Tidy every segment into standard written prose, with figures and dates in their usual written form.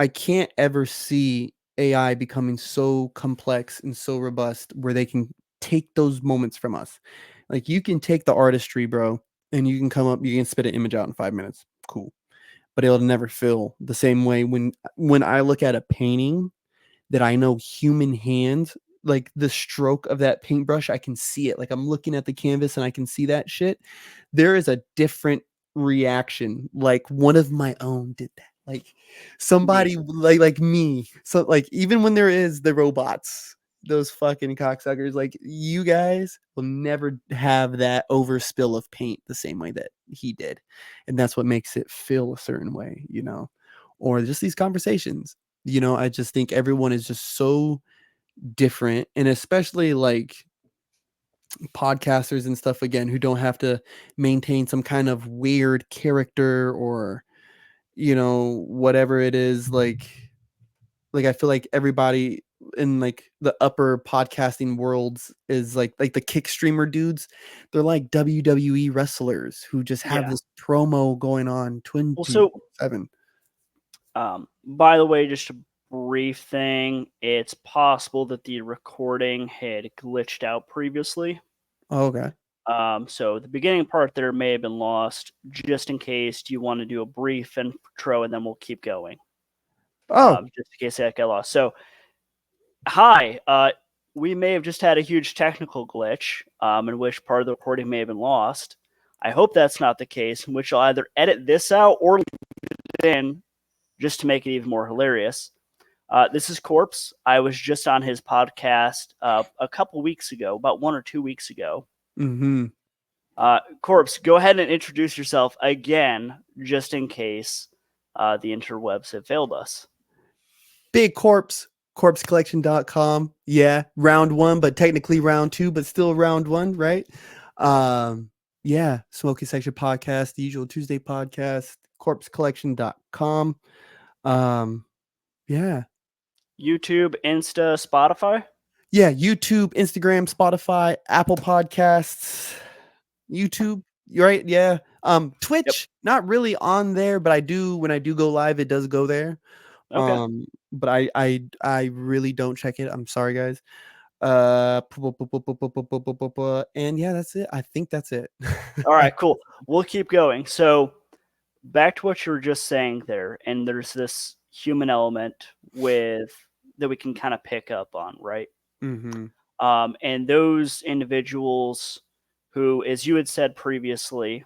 I can't ever see AI becoming so complex and so robust where they can take those moments from us. Like you can take the artistry, bro, and you can spit an image out in 5 minutes. Cool. But it'll never feel the same way when I look at a painting that I know human hands, like the stroke of that paintbrush, I can see it. Like I'm looking at the canvas and I can see that shit. There is a different reaction. Like one of my own did that. Like somebody like me. So like even when there is the robots, those fucking cocksuckers, like you guys will never have that overspill of paint the same way that he did. And that's what makes it feel a certain way, or just these conversations. I just think everyone is just so different, and especially like podcasters and stuff again who don't have to maintain some kind of weird character or whatever it is, like I feel like everybody in like the upper podcasting worlds is like the kick streamer dudes. They're like WWE wrestlers who just have Yeah. this promo going on Well, so 24/7. by the way, just a brief thing. It's possible that the recording had glitched out previously. Oh, okay. So the beginning part there may have been lost. Just in case, do you want to do a brief intro and then we'll keep going? Oh, Just in case that got lost. So, hi. We may have just had a huge technical glitch, in which part of the recording may have been lost. I hope that's not the case, in which I'll either edit this out or leave it in just to make it even more hilarious. This is Corpse. I was just on his podcast a couple weeks ago, about 1 or 2 weeks ago. mm-hmm. Corpse, go ahead and introduce yourself again, just in case the interwebs have failed us. Big Corpse, KorpsxCollection.com. Yeah, round one, but technically round two, but still round one, right? Yeah, Smoky Section Podcast, the usual Tuesday podcast, KorpsxCollection.com. Yeah. YouTube, Insta, Spotify? Yeah, YouTube, Instagram, Spotify, Apple Podcasts, YouTube, right? Yeah. Twitch, Yep. not really on there, but when I do go live, it does go there. Okay. But I really don't check it. I'm sorry, guys. And yeah, that's it. I think that's it. All right, cool. We'll keep going. So, back to what you were just saying there, and there's this human element that we can kind of pick up on, right? Mm-hmm. And those individuals who, as you had said previously,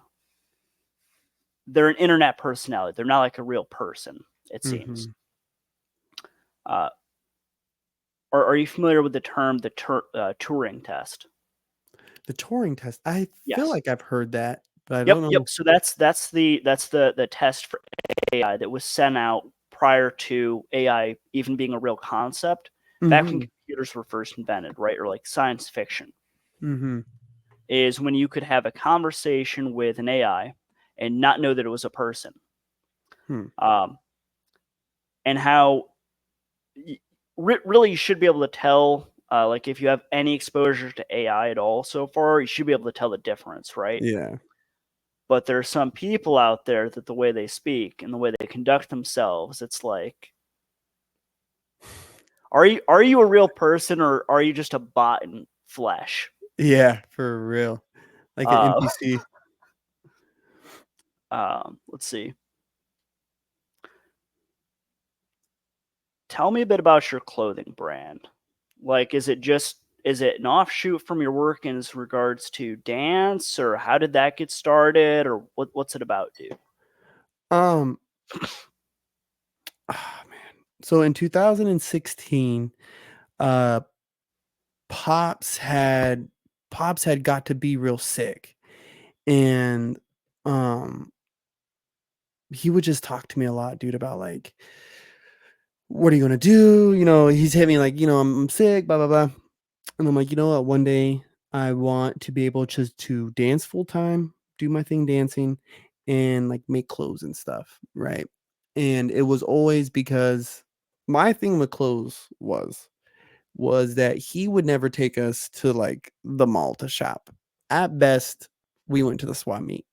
they're an internet personality. They're not like a real person, it seems. Mm-hmm. Are you familiar with the term the Turing test? The Turing test. I Yes. feel like I've heard that, but I Yep, don't know. yep. So that's the test for AI that was sent out prior to AI even being a real concept, back when Mm-hmm. computers were first invented, right? Or like science fiction, Mm-hmm. is when you could have a conversation with an AI and not know that it was a person. Hmm. And how really you should be able to tell, like if you have any exposure to AI at all so far, you should be able to tell the difference, right? Yeah. But there are some people out there that the way they speak and the way they conduct themselves, it's like, are you a real person or are you just a bot in flesh? Yeah, for real. Like an Uh, NPC. let's see. Tell me a bit about your clothing brand. Like, is it an offshoot from your work in regards to dance, or how did that get started, or what's it about, dude? Um. Oh, man. So in 2016, uh, Pops had got to be real sick, and um, he would just talk to me a lot, dude, about like, what are you gonna do? He's hit me like, I'm sick, blah blah blah, and I'm like, you know what? One day I want to be able just to dance full time, do my thing dancing, and like make clothes and stuff, right? And it was always because my thing with clothes was that he would never take us to like the mall to shop. At best, we went to the swap meet.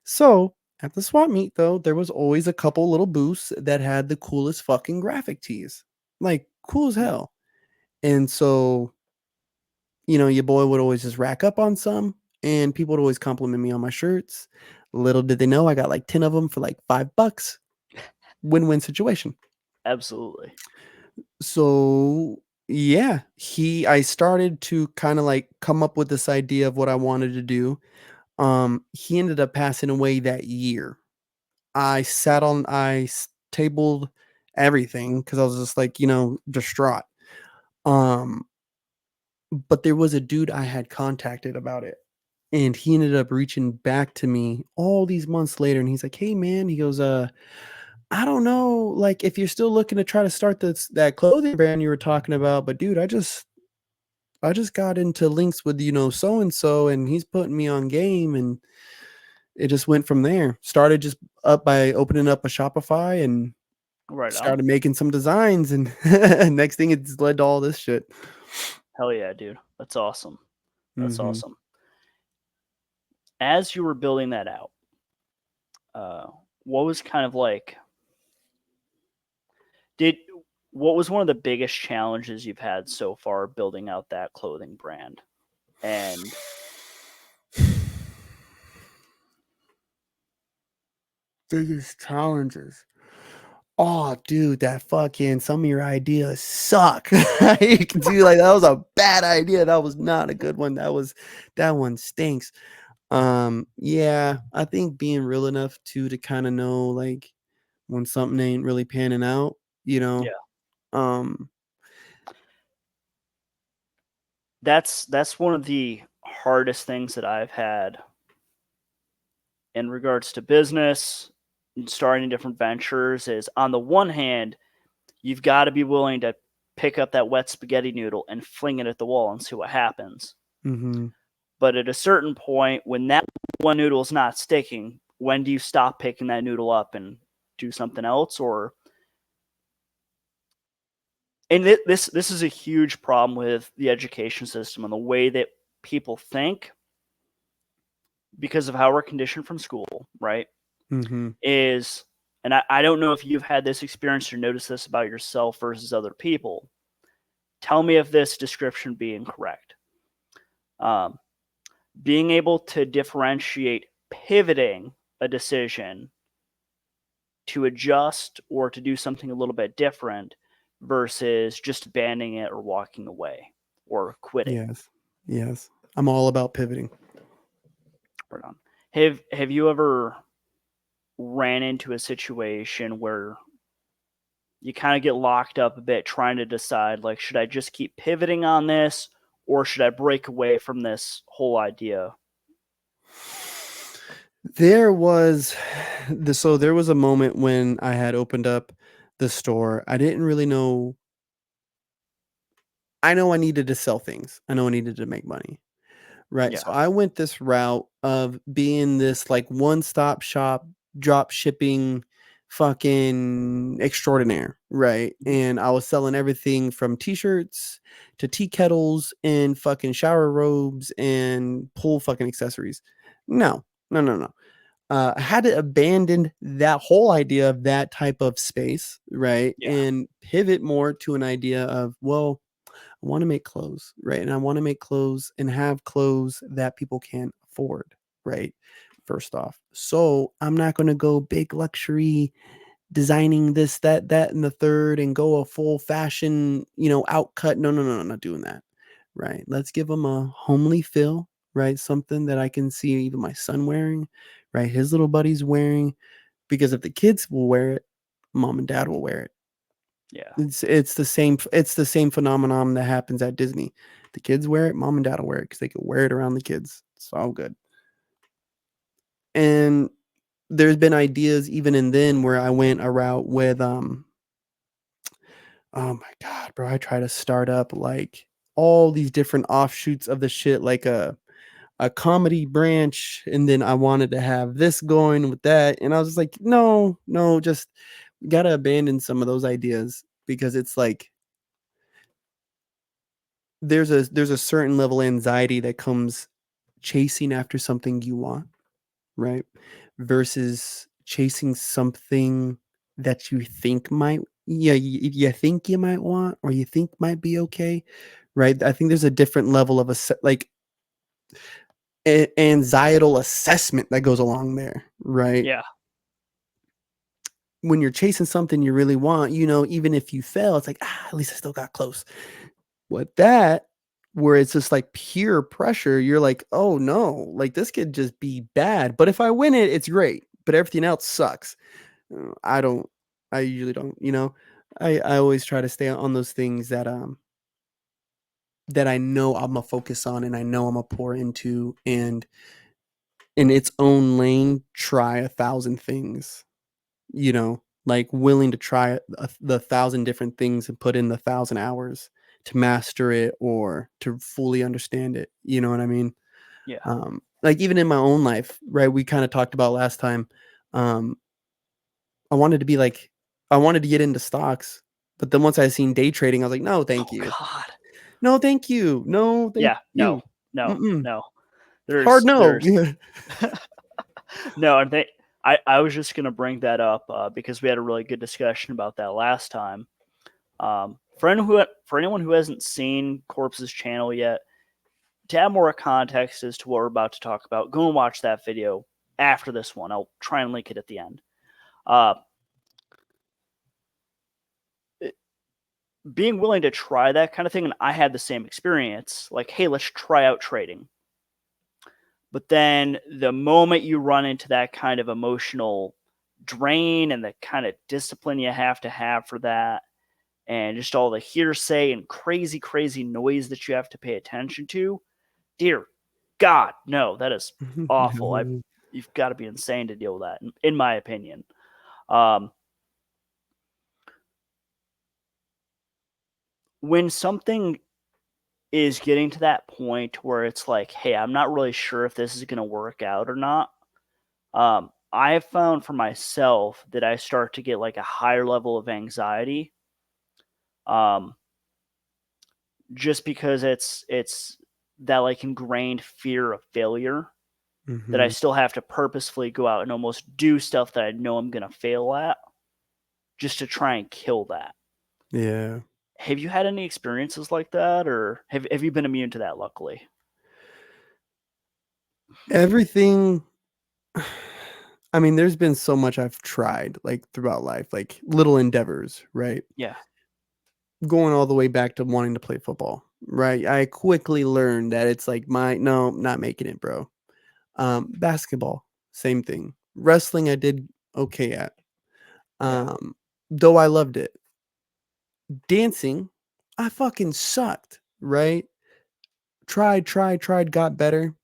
So At the swap meet, though, there was always a couple little booths that had the coolest fucking graphic tees. Like, cool as hell. And so, your boy would always just rack up on some, and people would always compliment me on my shirts. Little did they know I got like 10 of them for like $5. Win-win situation. Absolutely. So, yeah, I started to kind of like come up with this idea of what I wanted to do. He ended up passing away that year. Tabled everything because I was just like, distraught. Um, but there was a dude I had contacted about it, and he ended up reaching back to me all these months later, and he's like, "Hey, man," he goes, "I don't know, like if you're still looking to try to start that clothing brand you were talking about, but dude, I just got into links with so and so, and he's putting me on game, and it just went from there. Started just up by opening up a Shopify and Right on. started making some designs, and next thing it's led to all this shit." Hell yeah, dude. That's awesome. That's Mm-hmm. awesome. As you were building that out, uh, what was kind of like did what was one of the biggest challenges you've had so far building out that clothing brand? And Biggest challenges. Oh, dude, that fucking some of your ideas suck. You can see like that was a bad idea. That was not a good one. That one stinks. Yeah, I think being real enough to kind of know like when something ain't really panning out, you know. yeah, Um, that's one of the hardest things that I've had in regards to business and starting different ventures is on the one hand, you've got to be willing to pick up that wet spaghetti noodle and fling it at the wall and see what happens. mhm. But at a certain point, when that one noodle is not sticking, when do you stop picking that noodle up and do something else? And this is a huge problem with the education system and the way that people think because of how we're conditioned from school, right? Mhm. Is and I don't know if you've had this experience or noticed this about yourself versus other people. Tell me if this description being correct. Um, being able to differentiate pivoting a decision to adjust or to do something a little bit different versus just abandoning it or walking away or quitting. Yes. Yes. I'm all about pivoting. Right on. Have you ever ran into a situation where you kind of get locked up a bit trying to decide like should I just keep pivoting on this or should I break away from this whole idea? There was there was a moment when I had opened up the store. I didn't really know. I know I needed to sell things. I know I needed to make money. Right. So Yeah. I went this route of being this like one-stop shop, drop shipping fucking extraordinaire. Right. Mhm. And I was selling everything from t-shirts to tea kettles and fucking shower robes and pool fucking accessories. No, no, no, no. I had to abandon that whole idea of that type of space, right? Yeah. And pivot more to an idea of, well, I want to make clothes, right? And I want to make clothes and have clothes that people can afford, right? First off. So I'm not going to go big luxury designing this, that, and the third and go a full fashion, outcut. No, no, no, I'm not doing that. Right. Let's give them a homely feel, right? Something that I can see even my son wearing, right? His little buddies wearing, because if the kids will wear it, mom and dad will wear it. Yeah. It's the same phenomenon that happens at Disney. The kids wear it, mom and dad will wear it because they can wear it around the kids. It's all good. And there's been ideas even in then where I went a route with oh my god, bro, I try to start up like all these different offshoots of the shit, like a comedy branch, and then I wanted to have this going with that. And I was just like, no, no, just gotta abandon some of those ideas because it's like there's a certain level of anxiety that comes chasing after something you want, right? versus chasing something that you think might, you think you might want or you think might be okay, right? I think there's a different level of like anxietal assessment that goes along there, right? Yeah. When you're chasing something you really want, even if you fail, it's like, at least I still got close. What that, where it's just like pure pressure, you're like, oh no, like this could just be bad. But if I win it, it's great. But everything else sucks. I don't, I usually don't. I always try to stay on those things that I know I'm gonna focus on and I know I'm gonna pour into, and in its own lane, try 1,000 things, like willing to try the 1,000 different things and put in the 1,000 hours to master it or to fully understand it. You know what I mean? Yeah. Like even in my own life, right? We kind of talked about last time. Um, I wanted to be like, I wanted to get into stocks, but then once I seen day trading, I was like, no, thank Oh you. God. No, thank you. No, thank Yeah. No. you. No. Mm-mm. No. Hard no. There's no. And I was just gonna bring that up because we had a really good discussion about that last time. For anyone who hasn't seen Corpse's channel yet, to add more context as to what we're about to talk about, go and watch that video after this one. I'll try and link it at the end. Uh, Being willing to try that kind of thing, and I had the same experience. Like, hey, let's try out trading. But then the moment you run into that kind of emotional drain and the kind of discipline you have to have for that, and just all the hearsay and crazy, crazy noise that you have to pay attention to, dear God, no, that is awful. No. You've got to be insane to deal with that, in my opinion. Um, when something is getting to that point where it's like, hey, I'm not really sure if this is going to work out or not. I have found for myself that I start to get like a higher level of anxiety, um, just because it's that like ingrained fear of failure that I Mm-hmm. still have to purposefully go out and almost do stuff that I know I'm going to fail at just to try and kill that. Yeah. Have you had any experiences like that, or have you been immune to that? Luckily, Everything. I mean, there's been so much I've tried, like throughout life, like little endeavors, right? yeah, Going all the way back to wanting to play football, right? I quickly learned that it's like no, not making it, bro. Basketball, same thing. Wrestling, I did okay at. yeah, Though I loved it. Dancing, I fucking sucked, right? Tried, got better.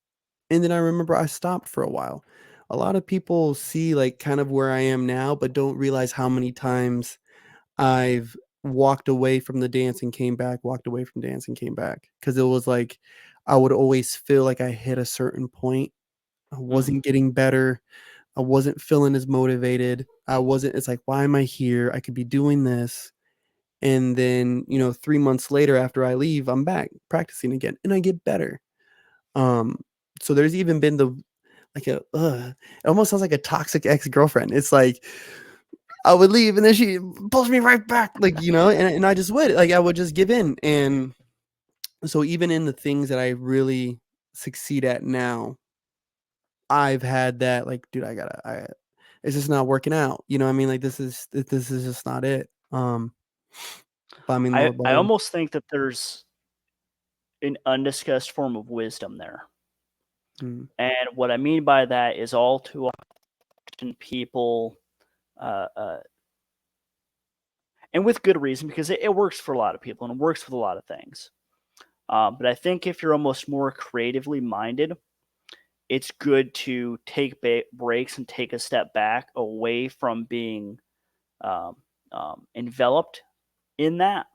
And then I remember I stopped for a while. A lot of people see like kind of where I am now, but don't realize how many times I've walked away from the dance and came back, walked away from dance and came back. Cause it was like I would always feel like I hit a certain point. I mm, wasn't getting better. I wasn't feeling as motivated. It's like, why am I here? I could be doing this. And then, 3 months later after I leave, I'm back practicing again and I get better. Um, so there's even been it almost sounds like a toxic ex-girlfriend. It's like I would leave and then she pulls me right back, like, and I just would, like, I would just give in. And so even in the things that I really succeed at now, I've had that, like, dude, it's just not working out. You know what I mean? Like this is just not it. But I mean, I Lord I willing. almost think that there's an undiscussed form of wisdom there. Mm, And what I mean by that is all too often people, uh, uh, and with good reason, because it works for a lot of people and it works with a lot of things. But I think if you're almost more creatively minded, it's good to take breaks and take a step back away from being um, enveloped in that.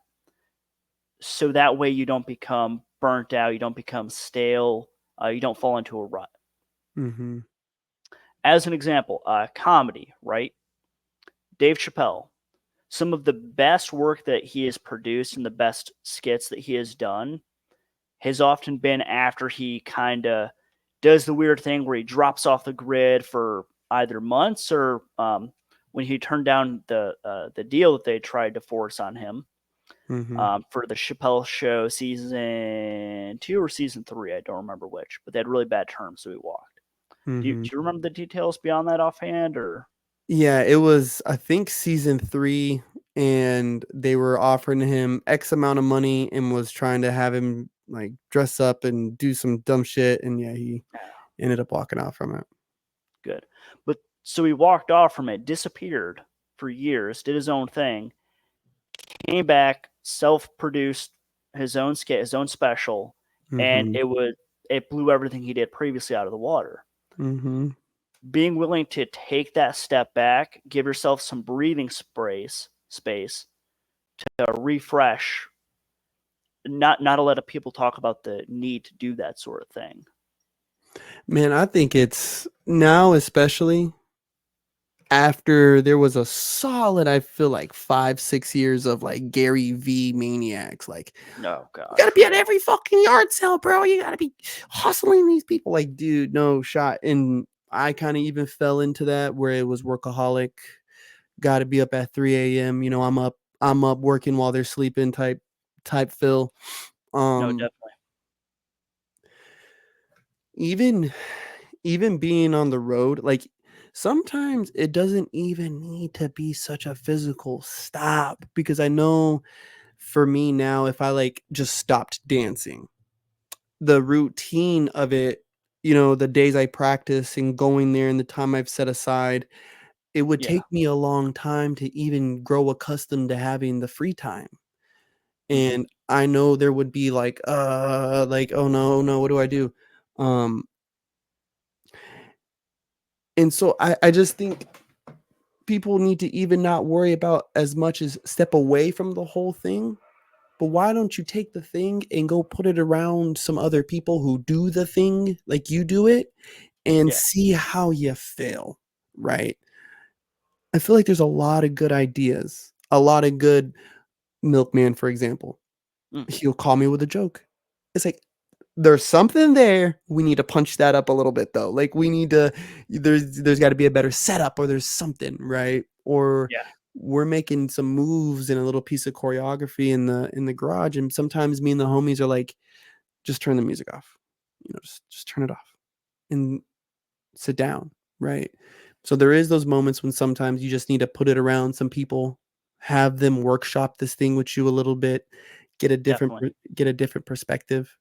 So that way you don't become burnt out, you don't become stale, you don't fall into a rut. mhm, As an example, comedy, right? Dave Chappelle, some of the best work that he has produced and the best skits that he has done has often been after he kind of does the weird thing where he drops off the grid for either months or when he turned down the deal that they tried to force on him Mhm. for the Chappelle Show season 2 or season 3. I don't remember which, but they had really bad terms, so he walked. Do Mhm. you remember the details beyond that offhand, or? Yeah, it was, I think, season 3, and they were offering him X amount of money and was trying to have him, like, dress up and do some dumb shit, and yeah, he ended up walking off from it. Good. But so he walked off from it, disappeared for years, did his own thing, came back, self-produced his own special, and Mhm. it blew everything he did previously out of the water. Mhm. Being willing to take that step back, give yourself some breathing space to refresh, not a lot of people talk about the need to do that sort of thing. Man, I think it's now, especially after there was a solid, I feel like 5, 6 years of like Gary V maniacs. Like, Oh you gotta gosh, be at every fucking yard sale, bro. You gotta be hustling these people. Like, dude, no shot. And I kind of even fell into that where it was workaholic. Gotta be up at 3 a.m. You know, I'm up working while they're sleeping type Phil. no, Um, definitely, even even being on the road, like sometimes it doesn't even need to be such a physical stop because I know for me now, if I like just stopped dancing, the routine of it, the days I practice and going there and the time I've set aside, it would yeah. take me a long time to even grow accustomed to having the free time. Hmm. And I know there would be like, oh no, no, what do I do? Um, and so I just think people need to even not worry about as much as step away from the whole thing. But why don't you take the thing and go put it around some other people who do the thing like you do it and Yeah. see how you feel, right? I feel like there's a lot of good ideas, a lot of good milkman, for example. Mm. He'll call me with a joke. It's like, there's something there. We need to punch that up a little bit though. Like we need to there's got to be a better setup or there's something, right? Or Yeah. we're making some moves in a little piece of choreography in the garage and sometimes me and the homies are like just turn the music off. Just turn it off and sit down, right? So there is those moments when sometimes you just need to put it around some people, have them workshop this thing with you a little bit, get a different Definitely. get a different perspective.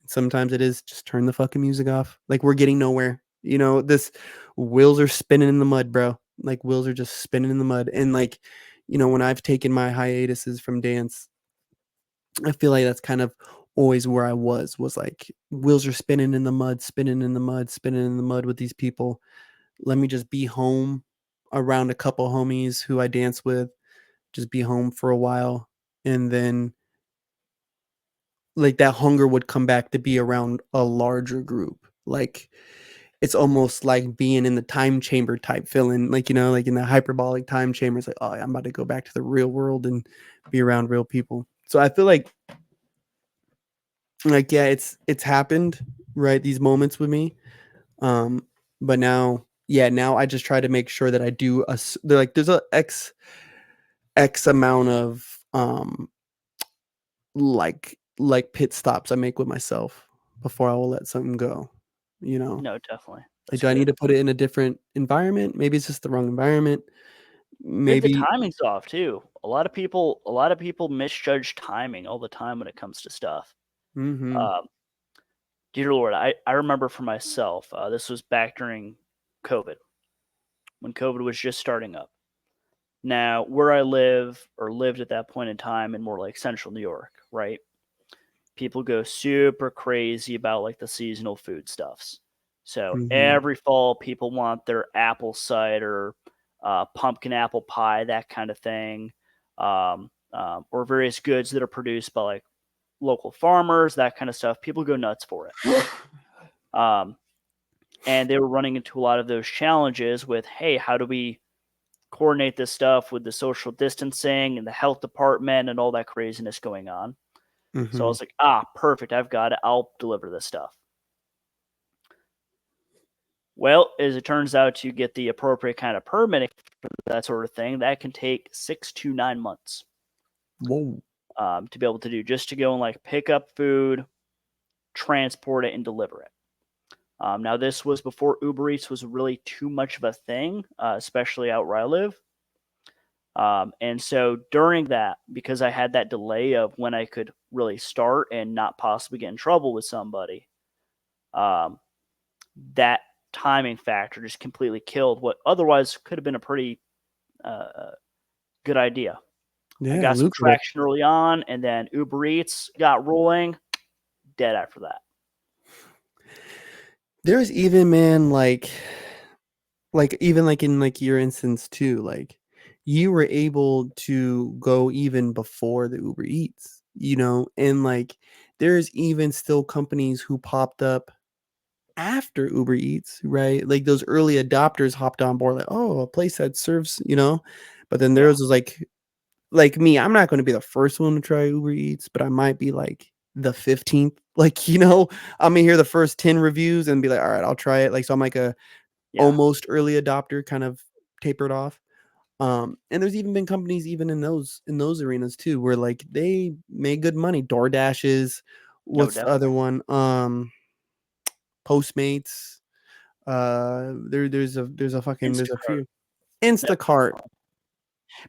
Sometimes it is just turn the fucking music off. Like we're getting nowhere. This wheels are spinning in the mud, bro. Like wheels are just spinning in the mud. And like, when I've taken my hiatuses from dance, I feel like that's kind of always where I was like wheels are spinning in the mud, spinning in the mud, spinning in the mud with these people. Let me just be home around a couple homies who I dance with, just be home for a while. And then like that hunger would come back to be around a larger group. Like it's almost like being in the time chamber type feeling, like like in the hyperbolic time chamber. It's like, oh, yeah, I'm about to go back to the real world and be around real people. So I feel like yeah, it's happened, right? These moments with me. Um, but now, yeah, now I just try to make sure that I do they're like there's a X amount of like pit stops I make with myself before I will let something go. You know, No, definitely. like, That's do I need good. to put it in a different environment? Maybe it's just the wrong environment. Maybe the Maybe. timing's off too. A lot of people misjudge timing all the time when it comes to stuff. Mhm. Um, Dear Lord, I remember for myself, this was back during COVID, when COVID was just starting up. Now, where I live or lived at that point in time in more like central New York, right? People go super crazy about like the seasonal foodstuffs. So Mhm. every fall, people want their apple cider, pumpkin apple pie, that kind of thing, or various goods that are produced by like local farmers, that kind of stuff. People go nuts for it. Um, and they were running into a lot of those challenges with, hey, how do we coordinate this stuff with the social distancing and the health department and all that craziness going on? So I Mhm. was like, perfect. I've got it. I'll deliver this stuff. Well, as it turns out, to get the appropriate kind of permitting for that sort of thing, that can take 6 to 9 months Whoa. to be able to do, just to go and like pick up food, transport it, and deliver it. Now, this was before Uber Eats was really too much of a thing, especially out where I live. And so during that, because I had that delay of when I could really start and not possibly get in trouble with somebody, um, that timing factor just completely killed what otherwise could have been a pretty good idea. I Yeah, got some lucrative. traction early on, and then Uber Eats got rolling, dead after that. There's even, man, like even like in like your instance too, like you were able to go even before the Uber Eats, and like there's even still companies who popped up after Uber Eats, right? Like those early adopters hopped on board, like, oh, a place that serves, but then Yeah, there's was like me, I'm not going to be the first one to try Uber Eats, but I might be like the 15th. Like, I'm gonna hear the first 10 reviews and be like, all right, I'll try it. Like, so I'm like a yeah, almost early adopter, kind of tapered off. And there's even been companies even in those arenas too, where like they made good money. DoorDashes, no, what's the other definitely. one? Postmates. There's a Instacart. few. Yep. Instacart.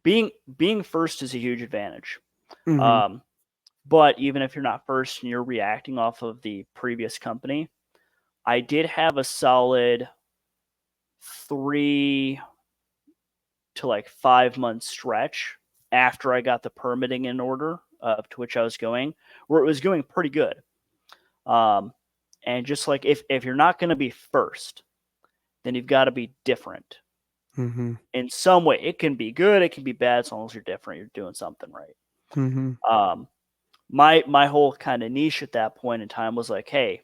Being first is a huge advantage. Hmm. Um, but even if you're not first and you're reacting off of the previous company, I did have a solid 3 to 5 month stretch after I got the permitting in order to which I was going, where it was going pretty good. Um, and just like if you're not going to be first, then you've got to be different Hmm. in some way. It can be good, it can be bad, as long as you're different, you're doing something right. Hmm. Um, my whole kind of niche at that point in time was like, hey,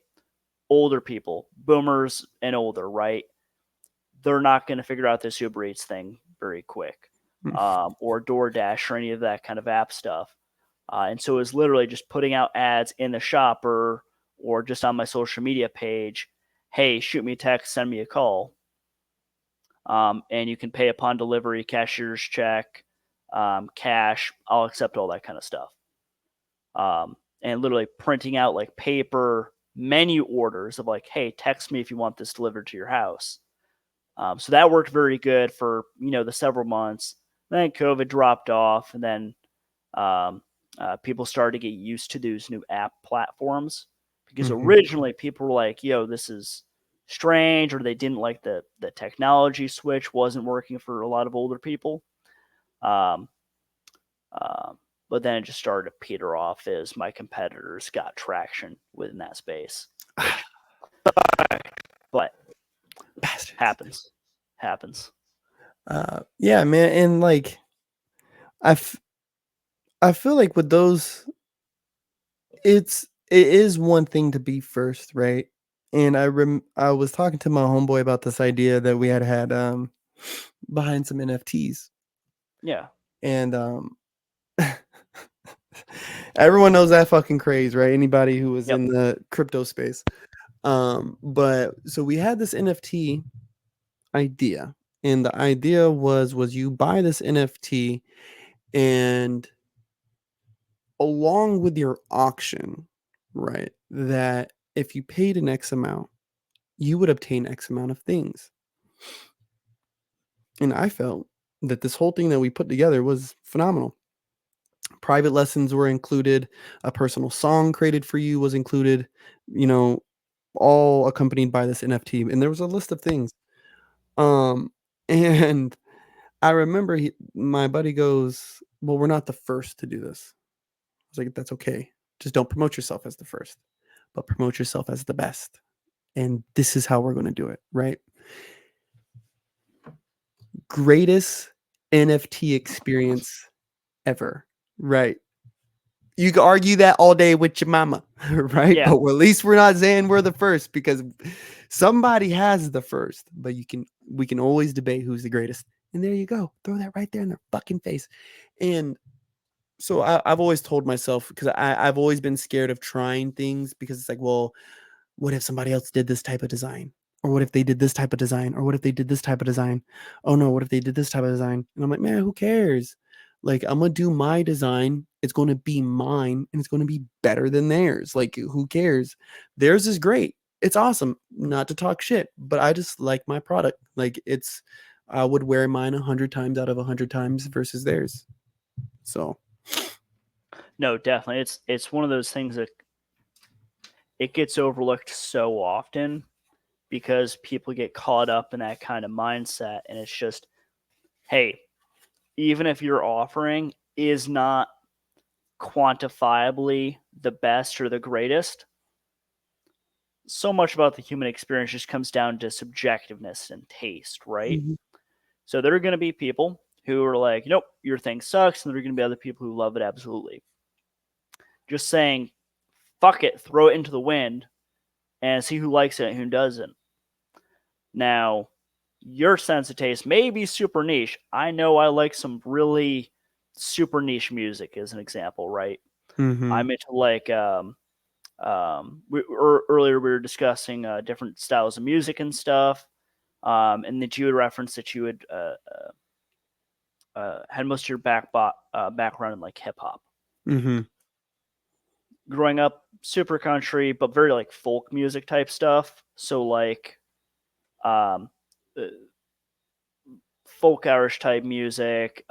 older people, boomers and older, right? They're not going to figure out this Uber Eats thing very quick, or DoorDash or any of that kind of app stuff. And so it was literally just putting out ads in the shopper or just on my social media page. Hey, shoot me a text, send me a call. And you can pay upon delivery, cashier's check, cash. I'll accept all that kind of stuff. And literally printing out like paper menu orders of like, hey, text me if you want this delivered to your house. So that worked very good for the several months. Then COVID dropped off, and then um, people started to get used to those new app platforms because Hmm. originally people were like, "Yo, this is strange," or they didn't like the technology switch wasn't working for a lot of older people. Um, um, but then it just started to peter off as my competitors got traction within that space, which, but Bastards. happens. Yeah, man, and like I, f- I feel like with those, it is one thing to be first, right? And I was talking to my homeboy about this idea that we had behind some NFTs, Yeah. and everyone knows that fucking craze, right? Anybody who was Yep. in the crypto space. But so we had this NFT idea, and the idea was you buy this NFT, and along with your auction, right? That if you paid an X amount, you would obtain X amount of things. And I felt that this whole thing that we put together was phenomenal. Private lessons were included, a personal song created for you was included, you know, all accompanied by this NFT. And there was a list of things. Um, and I remember my buddy goes, well, we're not the first to do this. I was like, that's okay. Just don't promote yourself as the first, but promote yourself as the best. And this is how we're going to do it, right? Greatest NFT experience ever, right? You can argue that all day with your mama, right? Yeah. But at least we're not saying we're the first because somebody has the first. But we can always debate who's the greatest. And there you go. Throw that right there in their fucking face. And so I've always told myself because I've always been scared of trying things because it's like, well, what if somebody else did this type of design? Or what if they did this type of design? Or what if they did this type of design? Oh no, what if they did this type of design? And I'm like, man, who cares? Like, I'm gonna do my design. It's gonna be mine, and it's gonna be better than theirs. Like, who cares? Theirs is great. It's awesome. Not to talk shit, but I just like my product. Like, I would wear mine 100 times out of 100 times versus theirs. So, No, definitely. It's one of those things that it gets overlooked so often because people get caught up in that kind of mindset, and it's just, hey, even if your offering is not quantifiably the best or the greatest, so much about the human experience just comes down to subjectiveness and taste, right? mhm. So there are going to be people who are like, nope, your thing sucks, and there are going to be other people who love it absolutely. Just saying, fuck it, throw it into the wind and see who likes it and who doesn't. Now, your sense of taste may be super niche. I know I like some really super niche music, as an example, right? Mhm. I'm into like earlier we were discussing different styles of music and stuff, and that you had referenced that you had had most of your background in like hip hop. Mhm. Growing up, super country, but very like folk music type stuff. So like um, uh, folk Irish type music,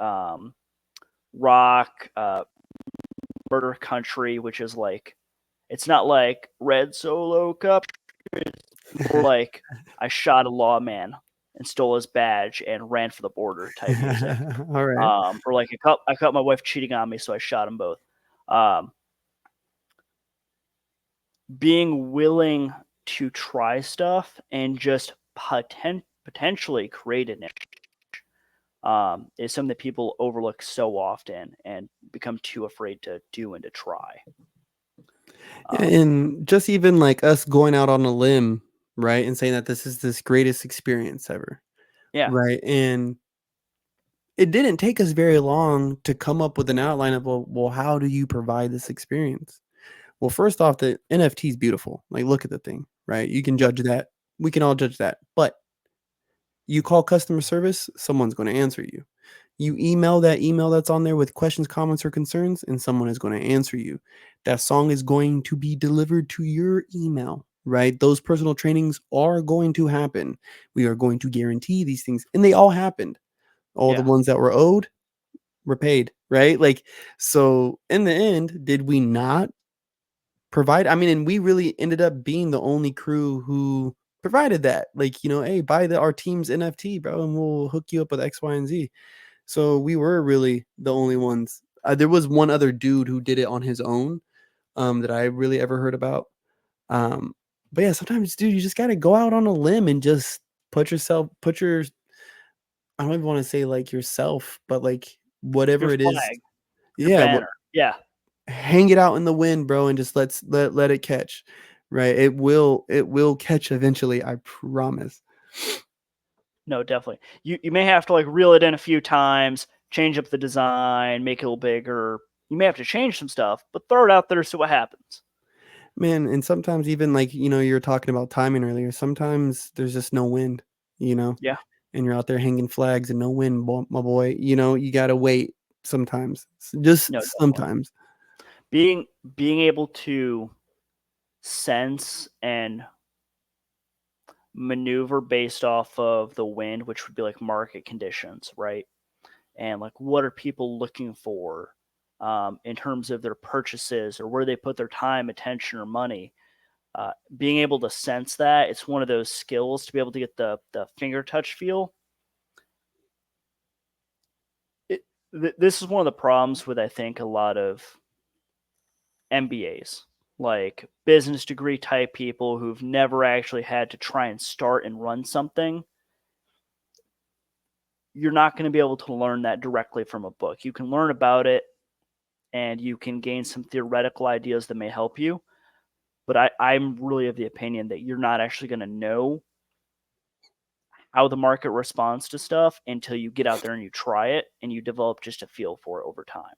rock, murder country, which is like it's not like Red Solo Cup, more like I shot a lawman and stole his badge and ran for the border type music. All right. Or like I caught my wife cheating on me, so I shot them both. Um, being willing to try stuff and just potentially create an niche is something that people overlook so often and become too afraid to do and to try. Yeah, Um, and just even like us going out on a limb, right, and saying that this is this greatest experience ever, yeah, right? And it didn't take us very long to come up with an outline of, well, how do you provide this experience? Well, first off, the NFT is beautiful. Like, look at the thing, right? You can yep, judge that. We can all judge that. But you call customer service, someone's going to answer you. You email that email that's on there with questions, comments, or concerns, and someone is going to answer you. That song is going to be delivered to your email, right? Those personal trainings are going to happen. We are going to guarantee these things, and they all happened. All the yeah, ones that were owed were paid, right? Like, so in the end, did we not provide? I mean, and we really ended up being the only crew who provided that. Like, hey, buy our team's NFT, bro, and we'll hook you up with X, Y, and Z. So we were really the only ones. There was one other dude who did it on his own, that I really ever heard about. Um, but yeah, sometimes, dude, you just gotta go out on a limb and just put your, I don't even want to say like yourself, but like your whatever it is, flag, your yeah, banner, yeah, hang it out in the wind, bro, and just let it catch. Right? It will catch eventually, I promise. no, definitely. You may have to like reel it in a few times, change up the design, make it a little bigger. You may have to change some stuff, but throw it out there, see what happens. Man, and sometimes even like, you were talking about timing earlier. Sometimes there's just no wind, you know, Yeah, and you're out there hanging flags and no wind, my boy. You gotta wait sometimes. Just no, definitely. sometimes. Being being able to sense and maneuver based off of the wind, which would be like market conditions, right? And like what are people looking for in terms of their purchases or where they put their time, attention, or money. Being able to sense that, it's one of those skills to be able to get the finger touch feel. This is one of the problems with I think a lot of MBAs, like business degree type people who've never actually had to try and start and run something. You're not going to be able to learn that directly from a book. You can learn about it and you can gain some theoretical ideas that may help you. But I'm really of the opinion that you're not actually going to know how the market responds to stuff until you get out there and you try it and you develop just a feel for it over time.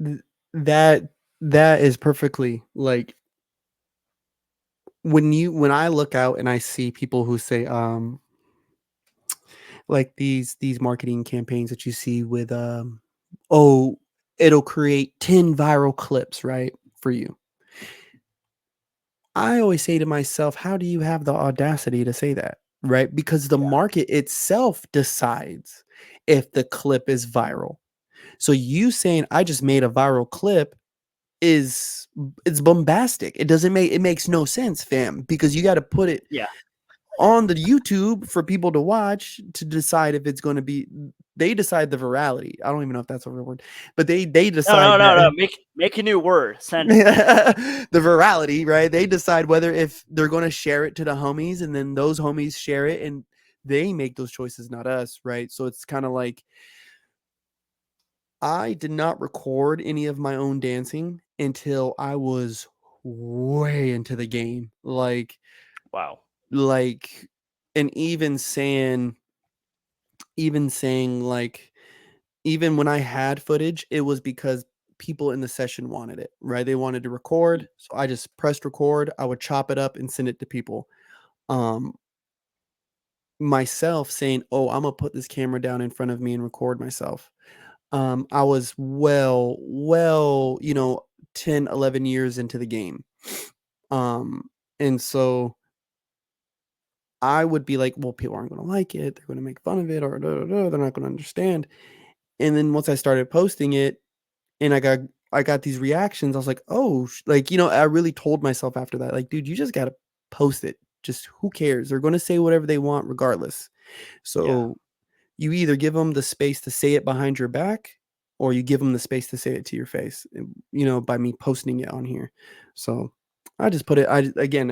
Th- that that is perfectly like when I look out and I see people who say like these marketing campaigns that you see with oh, it'll create 10 viral clips, right, for you. I always say to myself, how do you have the audacity to say that? Right? Because the Yeah. market itself decides if the clip is viral. So you saying I just made a viral clip is it's bombastic. It makes no sense, fam, because you got to put it Yeah. on the YouTube for people to watch to decide if it's going to be. They decide the virality. I don't even know if that's a real word, but they No, decide no, no, that no. Make a new word. Send it. the virality, right? They decide whether if they're going to share it to the homies, and then those homies share it, and they make those choices, not us, right? So it's kind of like I did not record any of my own dancing until I was way into the game. Wow. Like, and even saying like, even when I had footage, it was because people in the session wanted it, right? They wanted to record. So I just pressed record. I would chop it up and send it to people. Um, Myself saying, oh, I'm gonna put this camera down in front of me and record myself. I was well, 10, 11 years into the game. And so I would be like, well, people aren't going to like it. They're going to make fun of it, or they're not going to understand. And then once I started posting it and I got these reactions, I was like, oh, like, I really told myself after that, like, dude, you just got to post it. Just who cares? They're going to say whatever they want regardless. Yeah. So you either give them the space to say it behind your back, or you give them the space to say it to your face, by me posting it on here. So I just put it, I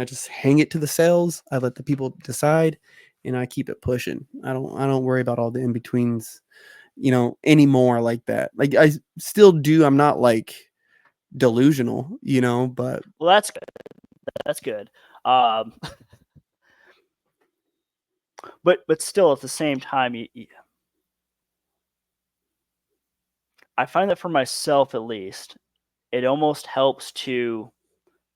just hang it to the sales. I let the people decide, and I keep it pushing. I don't worry about all the in-betweens, anymore like that. Like I still do. I'm not like delusional, but Well, that's good. That's good. Um, but still, at the same time, I find that for myself, at least, it almost helps to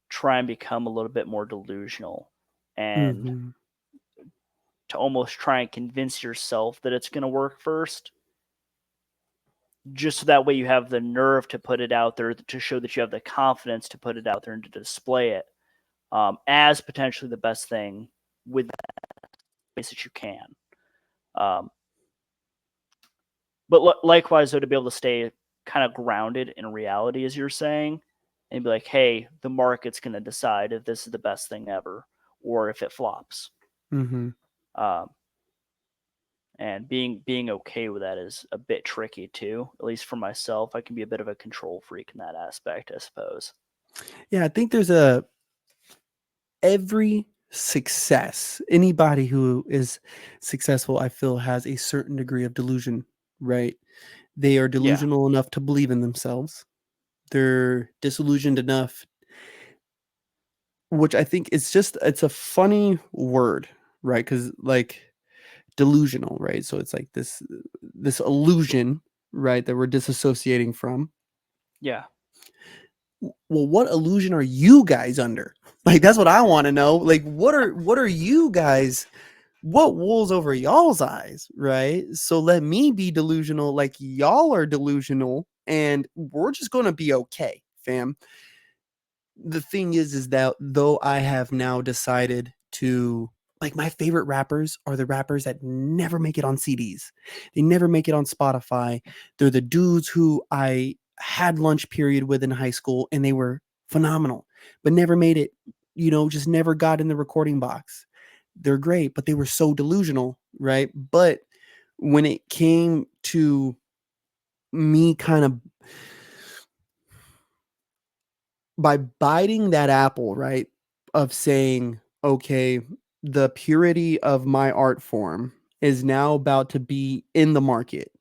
try and become a little bit more delusional, and mhm, to almost try and convince yourself that it's going to work first, just so that way you have the nerve to put it out there, to show that you have the confidence to put it out there and to display it as potentially the best thing with the ways that you can. Um, but likewise, though, to be able to stay kind of grounded in reality, as you're saying, and be like, hey, the market's going to decide if this is the best thing ever or if it flops. mhm. Um, and being okay with that is a bit tricky too. At least for myself, I can be a bit of a control freak in that aspect, I suppose. Yeah, I think there's every success, anybody who is successful, I feel, has a certain degree of delusion, right? They are Yeah, delusional enough to believe in themselves. They're disillusioned enough, which I think it's a funny word, right? Because like delusional, right? So it's like this illusion, right, that we're disassociating from. yeah, Well, what illusion are you guys under? Like that's what I want to know. Like what are you guys, what wool's over y'all's eyes, right? So let me be delusional like y'all are delusional, and we're just going to be okay, fam. The thing is that though I have now decided to, like, my favorite rappers are the rappers that never make it on CDs. They never make it on Spotify. They're the dudes who I had lunch period with in high school, and they were phenomenal, but never made it, just never got in the recording box. They're great, but they were so delusional, right? But when it came to me kind of by biting that apple, right? Of saying, okay, the purity of my art form is now about to be in the market.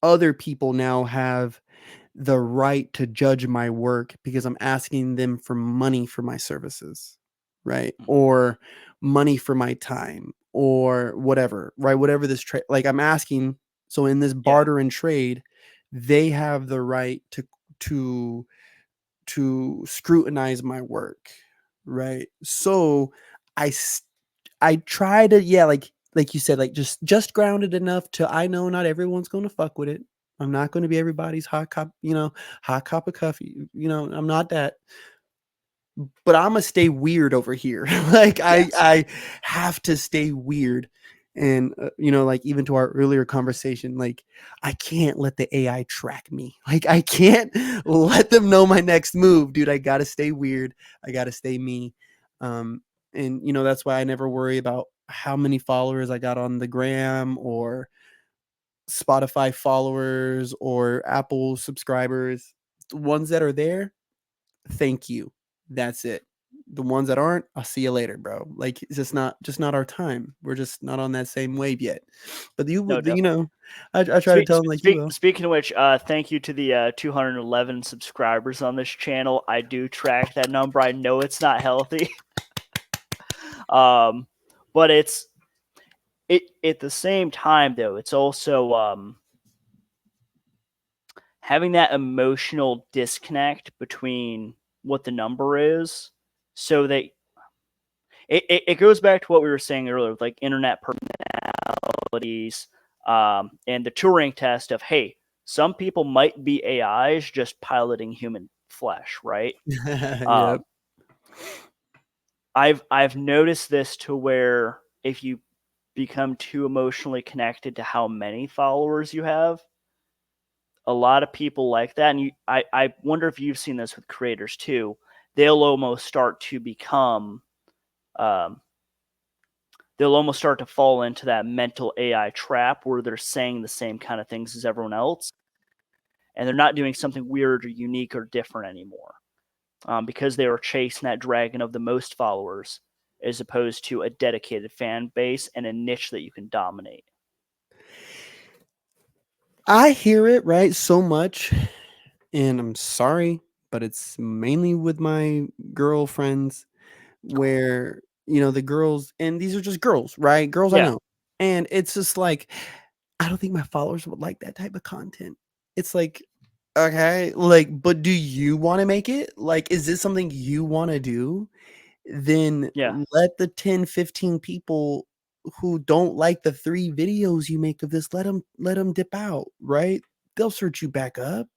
Other people now have the right to judge my work because I'm asking them for money for my services, right? Or money for my time or whatever, right? Whatever this trade, like I'm asking. So in this yeah, barter and trade, they have the right to to scrutinize my work, right? So I s- I try to, yeah, like you said, like just grounded enough to, I know not everyone's going to fuck with it. I'm not going to be everybody's hot cup of coffee. I'm not that, but I'm gonna stay weird over here. Like Yes. I have to stay weird. And like even to our earlier conversation, like I can't let the AI track me. Like I can't let them know my next move, dude. I gotta stay weird. I gotta stay me. Um, and that's why I never worry about how many followers I got on the gram, or Spotify followers, or Apple subscribers. The ones that are there, thank you. That's it. The ones that aren't, I'll see you later, bro. Like it's just not our time. We're just not on that same wave yet. But you No, would, definitely. I try to tell them like you will. Speaking of which, thank you to the 211 subscribers on this channel. I do track that number. I know it's not healthy, but it's it at the same time though. It's also having that emotional disconnect between what the number is, so that it goes back to what we were saying earlier, with like internet personalities, and the Turing test of, hey, some people might be AIs just piloting human flesh, right? Yep. Um, I've noticed this to where if you become too emotionally connected to how many followers you have, a lot of people like that, and I wonder if you've seen this with creators too. They'll almost start to become um, they'll almost start to fall into that mental AI trap where they're saying the same kind of things as everyone else, and they're not doing something weird or unique or different anymore, because they were chasing that dragon of the most followers as opposed to a dedicated fan base and a niche that you can dominate. I hear it right so much, and I'm sorry, but it's mainly with my girlfriends, where the girls, and these are just girls, right? Girls I Yeah, know, and it's just like I don't think my followers would like that type of content. It's like, okay, like, but do you want to make it? Like, is this something you want to do? Then yeah, let the 10, 15 people who don't like the 3 videos you make of this, let them dip out, right? They'll search you back up,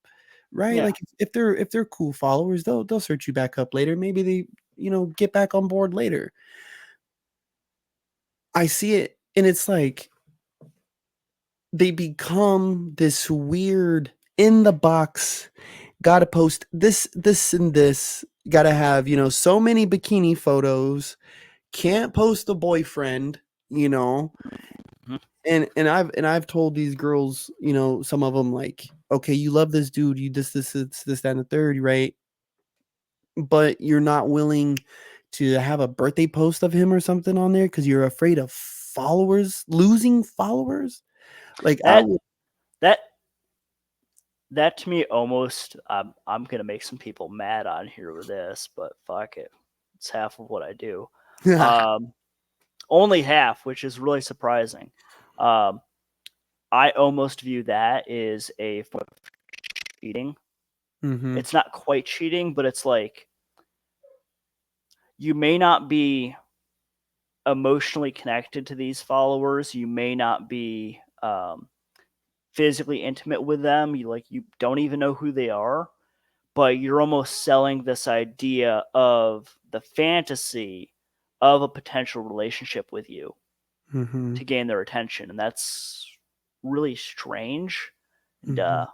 right? yeah. Like if they're cool followers, they'll search you back up later. Maybe they, get back on board later. I see it, and it's like they become this weird in the box, gotta post this and this, gotta have so many bikini photos, can't post a boyfriend, you know Mhm. and I've told these girls, some of them, like, okay, you love this dude, you this that and the third, right? But you're not willing to have a birthday post of him or something on there because you're afraid of followers, losing followers. Like I That would. that that to me almost, I'm gonna make some people mad on here with this, but fuck it, it's half of what I do. Um, Only half, which is really surprising. Um, I almost view that as a form of cheating. Mhm. It's not quite cheating, but it's like you may not be emotionally connected to these followers. You may not be physically intimate with them. You don't even know who they are, but you're almost selling this idea of the fantasy of a potential relationship with you Mhm. to gain their attention, and that's really strange, and Mhm.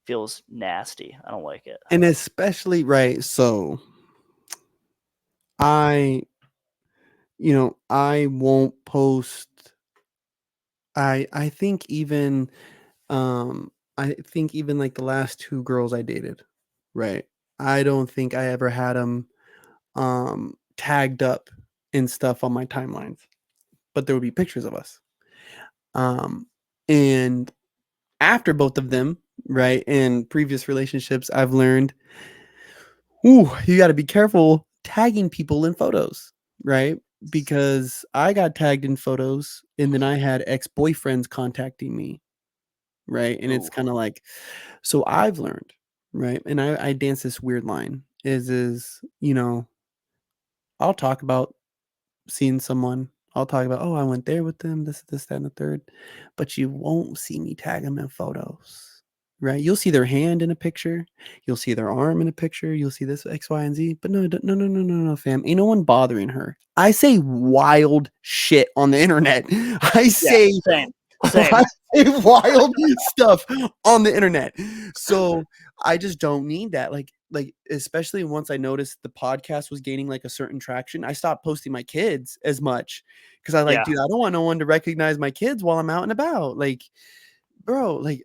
feels nasty. I don't like it. And especially, right, so I I won't post. I think even like the last 2 girls I dated, right? I don't think I ever had them tagged up and stuff on my timelines, but there would be pictures of us. Um and after both of them, right, in previous relationships, I've learned, ooh, you got to be careful tagging people in photos, right? Because I got tagged in photos and then I had ex-boyfriends contacting me, right? And it's Ooh, kind of like, so I've learned, right? And I dance this weird line. is I'll talk about seeing someone. I'll talk about, oh, I went there with them, this, that, and the third. But you won't see me tag them in photos, right? You'll see their hand in a picture. You'll see their arm in a picture. You'll see this X, Y, and Z. But no, fam. Ain't no one bothering her. I say wild shit on the internet. I Yeah, say same, same. I say wild stuff on the internet. So I just don't need that. Like especially once I noticed the podcast was gaining like a certain traction, I stopped posting my kids as much because I like, Yeah, dude, I don't want no one to recognize my kids while I'm out and about. Like, bro, like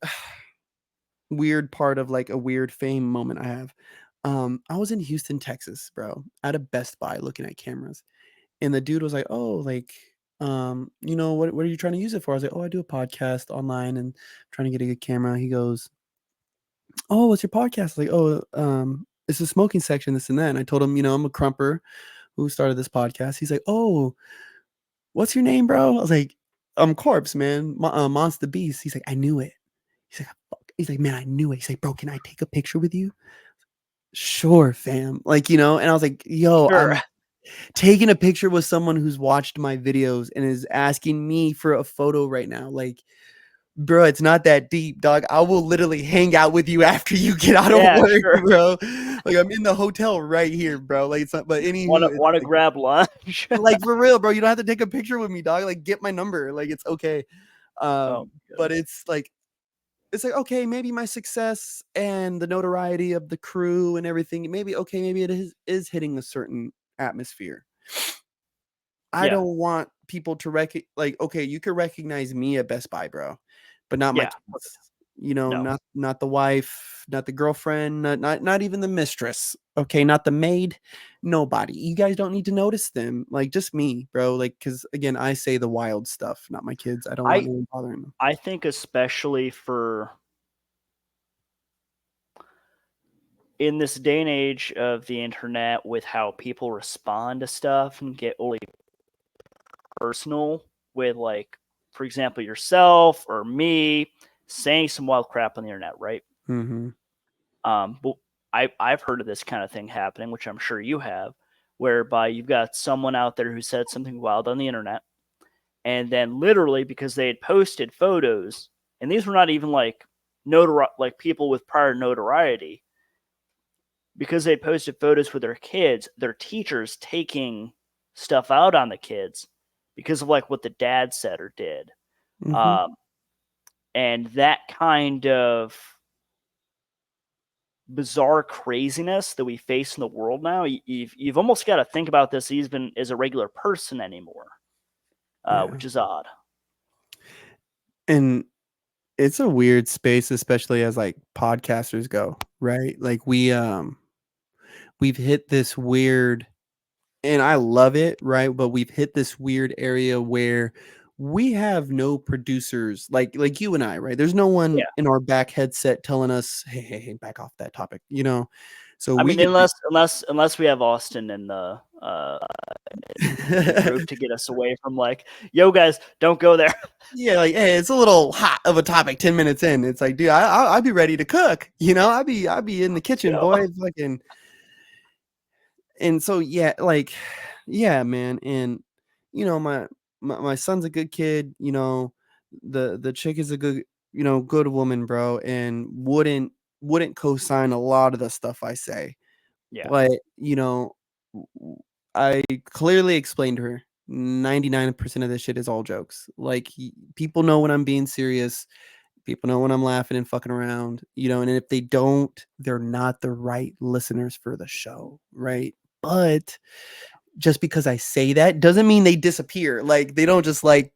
weird part of like a weird fame moment I have. I was in Houston, Texas, bro, at a Best Buy looking at cameras. And the dude was like, "Oh, like, what are you trying to use it for?" I was like, "Oh, I do a podcast online and I'm trying to get a good camera." He goes, "Oh, what's your podcast?" Like, "Oh, it's a smoking section, this and that." And I told him, I'm a crumper who started this podcast. He's like, "Oh, what's your name, bro?" I was like, "I'm Corpse, man, Monster Beast." He's like, "I knew it." He's like, "Fuck." He's like, "Man, I knew it." He's like, "Bro, can I take a picture with you?" Sure, fam. Like, and I was like, "Yo, sure. I'm taking a picture with someone who's watched my videos and is asking me for a photo right now. Like, bro, it's not that deep, dog. I will literally hang out with you after you get out of Yeah, work, sure. bro. Like, I'm in the hotel right here, bro. Like, it's not, but Want anywho, to it's want to grab lunch? like for real, bro. You don't have to take a picture with me, dog. Like, get my number. Like, it's okay. Oh my But goodness. it's like okay, maybe my success and the notoriety of the crew and everything, maybe it is hitting a certain atmosphere. I Yeah, don't want people to like, okay, you can recognize me at Best Buy, bro, but not my yeah. kids. No, Not the wife, not the girlfriend, not even the mistress. Okay, not the maid. Nobody. You guys don't need to notice them. Like just me, bro. Like, because again, I say the wild stuff, not my kids. I don't want I anyone bothering them. I think especially for in this day and age of the internet with how people respond to stuff and get really personal with like for example yourself or me saying some wild crap on the internet, right? Mm-hmm. But I've heard of this kind of thing happening, which I'm sure you have, whereby you've got someone out there who said something wild on the internet, and then literally because they had posted photos, and these were not even like like people with prior notoriety, because they posted photos with their kids, their teachers taking stuff out on the kids because of like what the dad said or did. Mm-hmm. Um, and that kind of bizarre craziness that we face in the world now, you've almost got to think about this even as a regular person anymore, Yeah. which is odd. And it's a weird space, especially as like podcasters go, right? Like we've hit this weird, and I love it, right? But we've hit this weird area where we have no producers like you and I, right? There's no one Yeah. in our back headset telling us, hey, back off that topic, you know? So I we mean, get to unless we have Austin in the group to get us away from like, yo guys, don't go there. yeah, like, hey, it's a little hot of a topic 10 minutes in. It's like, dude, I'd be ready to cook, I'd be in the You kitchen, know? boy, fucking. And so yeah, like yeah, man. And my son's a good kid, the chick is a good woman, bro, and wouldn't co-sign a lot of the stuff I say. Yeah. But I clearly explained to her 99% of this shit is all jokes. Like people know when I'm being serious. People know when I'm laughing and fucking around, and if they don't, they're not the right listeners for the show, right? But just because I say that doesn't mean they disappear. Like they don't just like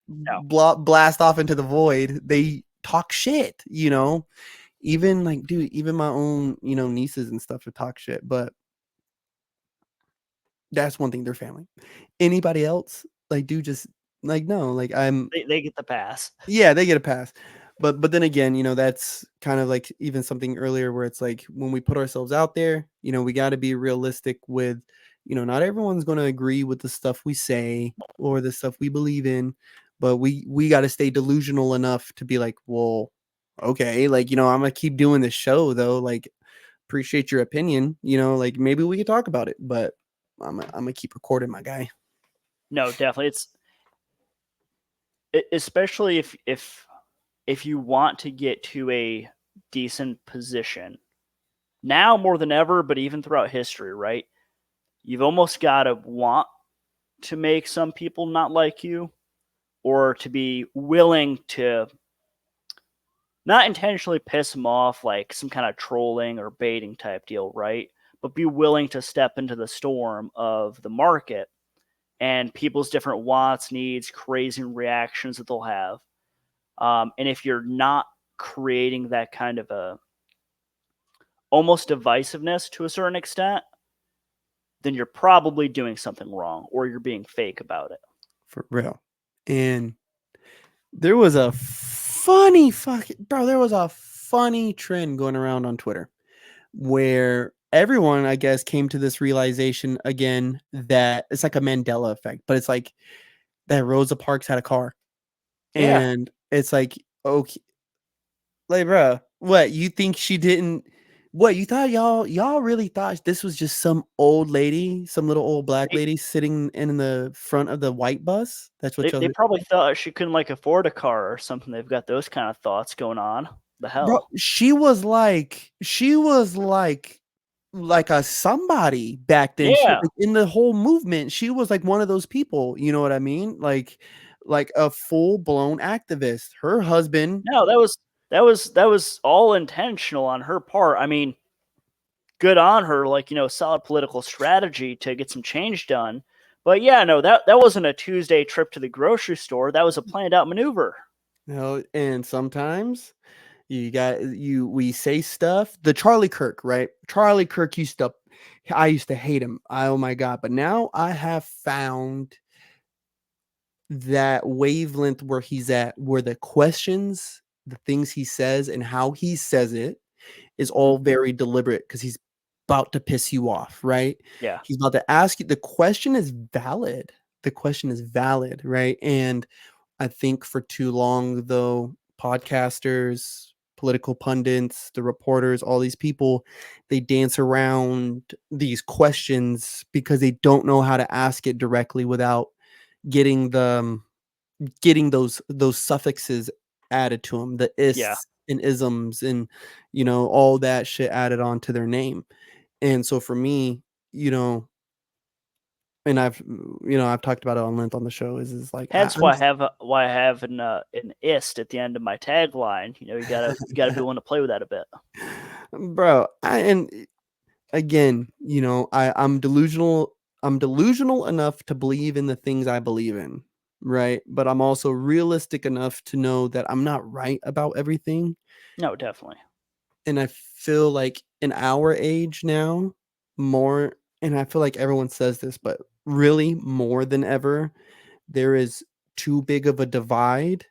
No. blast off into the void. They talk shit, Even like, dude, even my own, nieces and stuff to talk shit. But that's one thing, they're family. Anybody else, like, dude, just like no, like They get the pass. yeah, they get a pass. But then again, that's kind of like even something earlier where it's like when we put ourselves out there, we got to be realistic with, not everyone's going to agree with the stuff we say or the stuff we believe in, but we got to stay delusional enough to be like, well, okay, like, I'm going to keep doing this show though, like appreciate your opinion. Like maybe we could talk about it, but I'm gonna keep recording, my guy. No, definitely. Especially if you want to get to a decent position now more than ever, but even throughout history, right? You've almost got to want to make some people not like you, or to be willing to not intentionally piss them off, like some kind of trolling or baiting type deal, right? But be willing to step into the storm of the market and people's different wants, needs, crazy reactions that they'll have. And if you're not creating that kind of a almost divisiveness to a certain extent, then you're probably doing something wrong or you're being fake about it. For real. And there was a funny trend going around on Twitter where everyone, I guess, came to this realization again that it's like a Mandela effect, but it's like that Rosa Parks had a car. Yeah. And it's like, okay, like, bro, what you think she didn't? What you thought y'all really thought this was just some old lady, some little old black They, lady sitting in the front of the white bus? That's what they y'all, probably thought she couldn't like afford a car or something. They've got those kind of thoughts going on. The bro. hell? She was like a somebody back then. She Yeah. like in the whole movement. She was like one of those people. You know what I mean? Like a full blown activist. Her husband. No, that was all intentional on her part. I mean, good on her, like, solid political strategy to get some change done. But yeah, no, that wasn't a Tuesday trip to the grocery store. That was a planned out maneuver. And sometimes we say stuff. The Charlie Kirk, right? Charlie Kirk I used to hate him. Oh my god. But now I have found that wavelength where he's at, where the questions, the things he says and how he says it is Mhm. all very deliberate because he's about to piss you off, right? Yeah. He's about to ask you. The question is valid. The question is valid, right? And I think for too long, though, podcasters, political pundits, the reporters, all these people, they dance around these questions because they don't know how to ask it directly without getting those suffixes added to them, the Yeah. ists and isms and all that shit added on to their name. And so for me, you know, and I've talked about it on length on the show is like Hence why I have an ist at the end of my tagline. You gotta be willing to play with that a bit. bro. And again, I'm delusional enough to believe in the things I believe in, right? But I'm also realistic enough to know that I'm not right about everything. No, definitely. And I feel like in our age now, more, and I feel like everyone says this, but really more than ever, there is too big of a divide.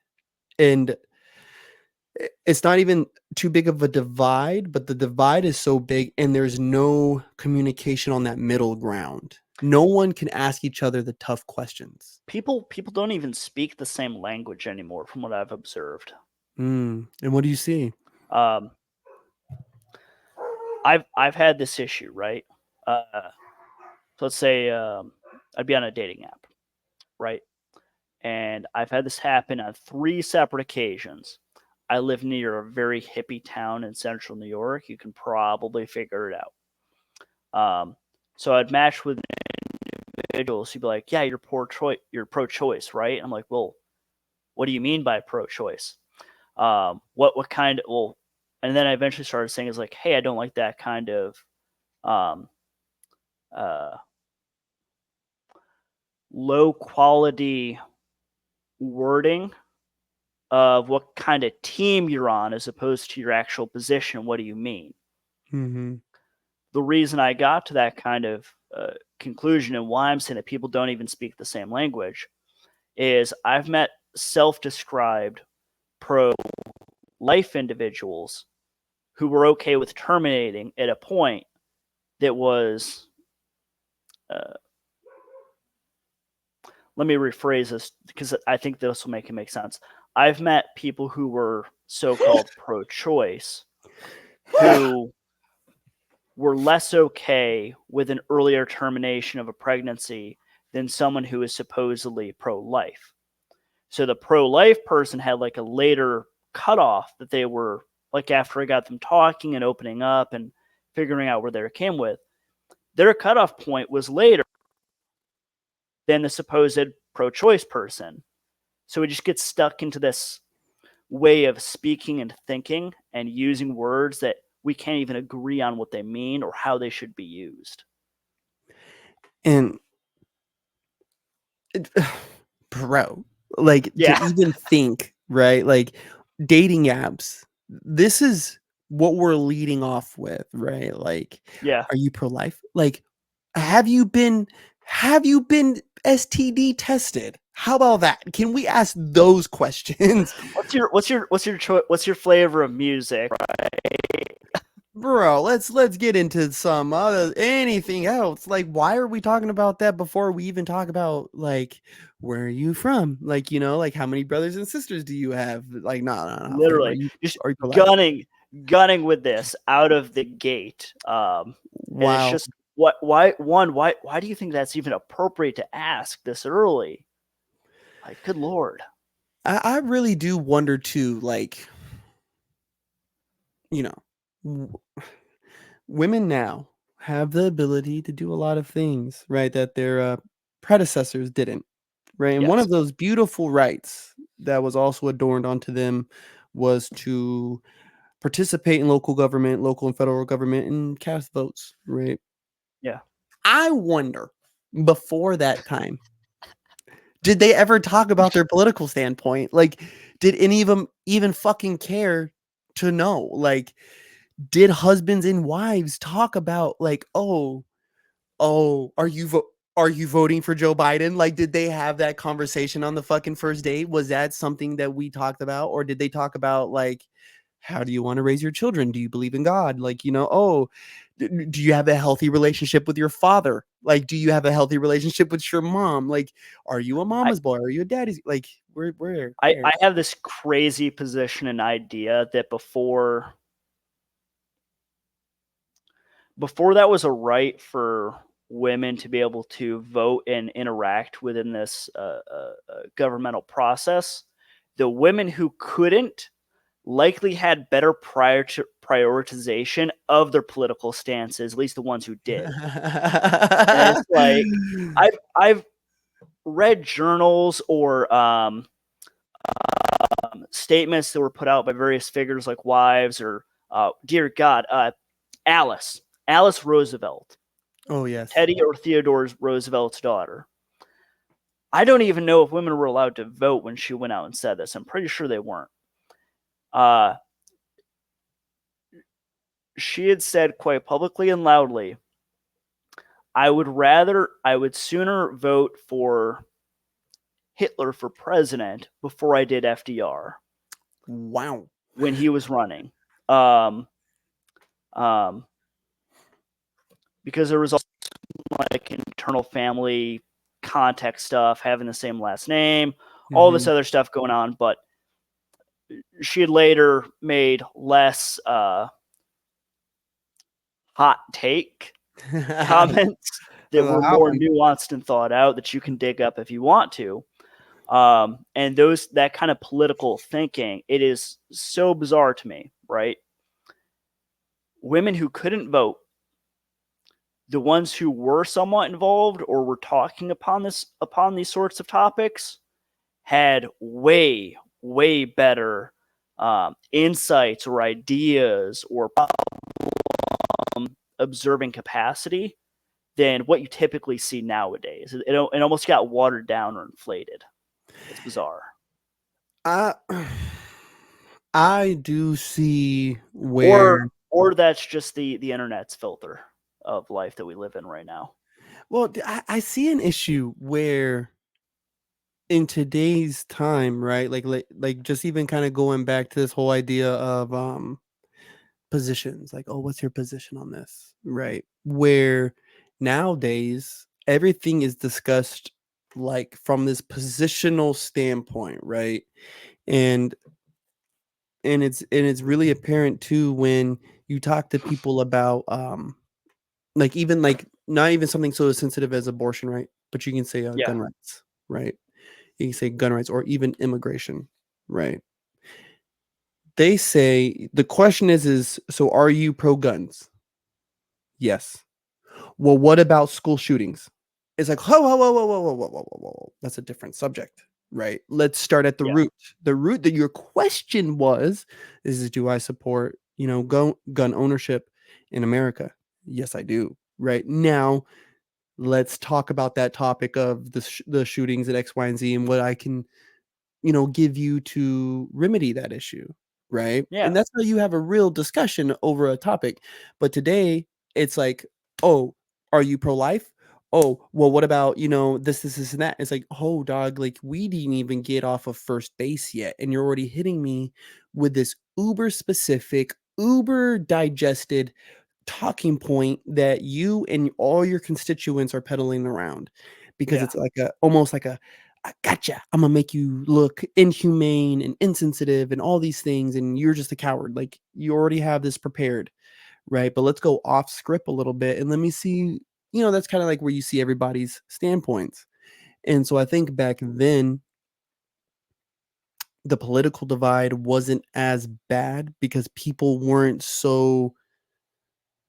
And it's not even too big of a divide, but the divide is so big and there's no communication on that middle ground. No one can ask each other the tough questions. People don't even speak the same language anymore, from what I've observed. And what do you see? Um, I've had this issue, right? So let's say I'd be on a dating app, right? And I've had this happen on 3 separate occasions. I live near a very hippie town in central New York. You can probably figure it out. So I'd match with individuals who'd be like, "Yeah, you're pro-choice, right?" I'm like, "Well, what do you mean by pro-choice? What kind of well?" And then I eventually started saying, "Is like, hey, I don't like that kind of um, uh, low quality wording of what kind of team you're on as opposed to your actual position. What do you mean?" Mhm. The reason I got to that kind of conclusion and why I'm saying that people don't even speak the same language is I've met self described pro life individuals who were okay with terminating at a point that was, uh, let me rephrase this because I think this will make sense. I've met people who were so called pro choice who were less okay with an earlier termination of a pregnancy than someone who is supposedly pro-life. So the pro-life person had like a later cutoff that they were like, after I got them talking and opening up and figuring out where they came with, their cutoff point was later than the supposed pro-choice person. So we just get stuck into this way of speaking and thinking and using words that we can't even agree on what they mean or how they should be used. And bro, like to Yeah. even think, right? Like dating apps, this is what we're leading off with, right? Like, Yeah. are you pro-life? Like, have you been STD tested? How about that? Can we ask those questions? What's your flavor of music? Bro, let's get into some other anything else. Like, why are we talking about that before we even talk about like where are you from? Like, like how many brothers and sisters do you have? Like, no, fam. Are Literally, you just pro life? gunning with this out of the gate. And it's Wow. just why do you think that's even appropriate to ask this early? Like, good Lord. I really do wonder too, like, w- women now have the ability to do a lot of things, right? That their predecessors didn't, right? And one Yes. of those beautiful rights that was also adorned onto them was to participate in local government, local and federal government, and cast votes, right? Yeah. I wonder, before that time, did they ever talk about their political standpoint? Like, did any of them even fucking care to know? Like, did husbands and wives talk about like, oh, are you voting for Joe Biden? Like, did they have that conversation on the fucking first date? Was that something that we talked about? Or did they talk about like, how do you want to raise your children? Do you believe in God? Like, oh, do you have a healthy relationship with your father? Like, do you have a healthy relationship with your mom? Like, are you a I, mama's boy? Are you a daddy's? Like, where? I have this crazy position and idea that before that was a right for women to be able to vote and interact within this governmental process, the women who couldn't likely had better prioritization of their political stances, at least the ones who did. And it's like I've read journals or statements that were put out by various figures like wives or dear God, Alice Roosevelt, Oh, yes. Teddy or Theodore Roosevelt's daughter. I don't even know if women were allowed to vote when she went out and said this. I'm pretty sure they weren't. She had said quite publicly and loudly, I would sooner vote for Hitler for president before I did FDR Wow. when he was running. Um, because there was also like internal family context stuff, having the same last name, all this Mhm. other stuff going on. But she had later made less hot take comments that were How more nuanced and thought out that you can dig up if you want to. And that kind of political thinking, it is so bizarre to me, right? Women who couldn't vote, the ones who were somewhat involved or were talking upon these sorts of topics, had way better insights or ideas or observing capacity than what you typically see nowadays. It almost got watered down or inflated. It's bizarre. I I do see where Or that's just the internet's filter of life that we live in right now. well, I see an issue where in today's time, right? Like just even kind of going back to this whole idea of positions, like, oh, what's your position on this? Right. Where nowadays everything is discussed like from this positional standpoint, right? And and it's really apparent too when you talk to people about Like even like not even something so sensitive as abortion, right? But you can say Yeah, gun rights, right? You can say gun rights or even immigration, right? They say the question is so are you pro guns? Yes. Well, what about school shootings? It's like, whoa, whoa, whoa, whoa, whoa, whoa, whoa, whoa, whoa, whoa. That's a different subject, right? Let's start at the yeah, root. The root that your question was is do I support, gun ownership in America? Yes, I do. Right now, let's talk about that topic of the shootings at X, Y, and Z and what I can give you to remedy that issue, right? yeah. And that's how you have a real discussion over a topic. But today, it's like, oh, are you pro-life? Oh, well, what about, this, and that? It's like, oh, dog, like we didn't even get off of first base yet. And you're already hitting me with this uber specific, uber digested talking point that you and all your constituents are peddling around because Yeah. it's like almost like I gotcha. I'm gonna make you look inhumane and insensitive and all these things, and you're just a coward. Like you already have this prepared, right? But let's go off script a little bit and let me see. That's kind of like where you see everybody's standpoints. And so I think back then the political divide wasn't as bad because people weren't so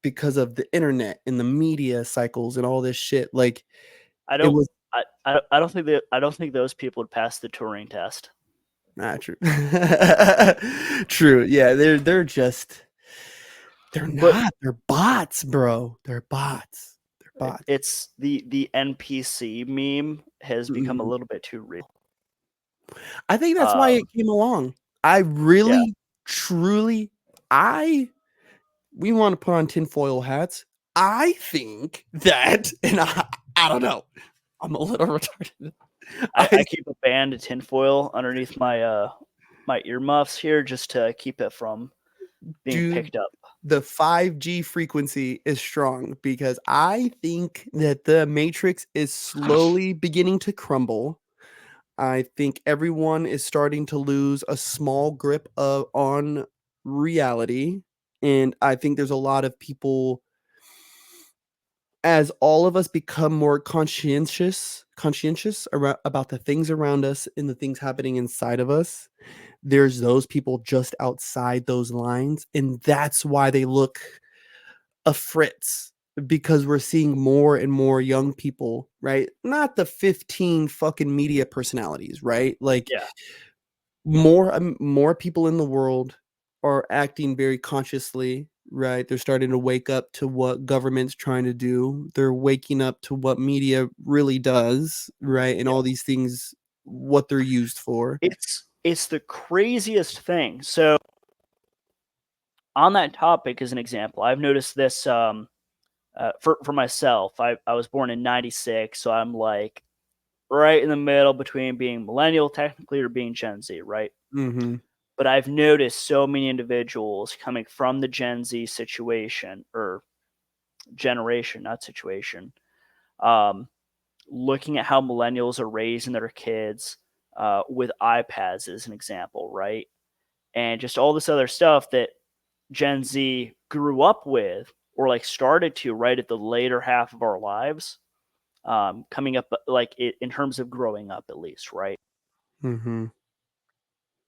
because of the internet and the media cycles and all this shit. Like I it don't. was I don't think that. I don't think those people would pass the Turing test. not true. True. Yeah, they're But not. They're bots, bro. They're bots. They're bots. it's the NPC meme has become a Mhm. little bit too real. I think that's why it Um, came along. I yeah, really, truly, I we want to put on tinfoil hats. I think that, and I don't know. I'm a little retarded. I I keep a band of tinfoil underneath my earmuffs here just to keep it from being do picked up. the 5G frequency is strong because I think that the matrix is slowly beginning to crumble. I think everyone is starting to lose a small grip on reality. And I think there's a lot of people, as all of us become more conscientious about the things around us and the things happening inside of us, there's those people just outside those lines. And that's why they look a fritz because we're seeing more and more young people, right? Not the 15 fucking media personalities, right? Like Yeah, more people in the world are acting very consciously, right? They're starting to wake up to what government's trying to do. They're waking up to what media really does, right? And yeah. all these things what they're used for. It's the craziest thing. So on that topic, as an example, I've noticed this for myself. I was born in '96, so I'm like right in the middle between being millennial technically or being Gen Z, right? Mhm. But I've noticed so many individuals coming from the Gen Z situation or generation, not situation, um, looking at how millennials are raising their kids with iPads as an example, right? And just all this other stuff that Gen Z grew up with or like started to right at the later half of our lives, coming up like in terms of growing up at least, right? Mhm.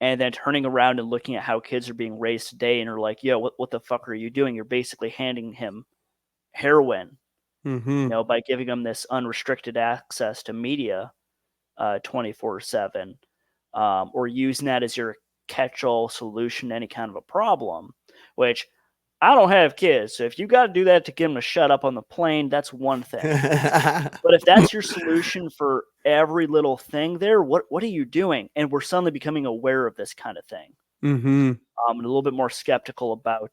And then turning around and looking at how kids are being raised today and are like, yo, what the fuck are you doing? You're basically handing him heroin, Mhm. by giving him this unrestricted access to media 24/7, or using that as your catch-all solution to any kind of a problem, which I don't have kids. So if you got to do that to get them to shut up on the plane, that's one thing. But if that's your solution for every little thing there, what are you doing? And we're suddenly becoming aware of this kind of thing. Mhm. And a little bit more skeptical about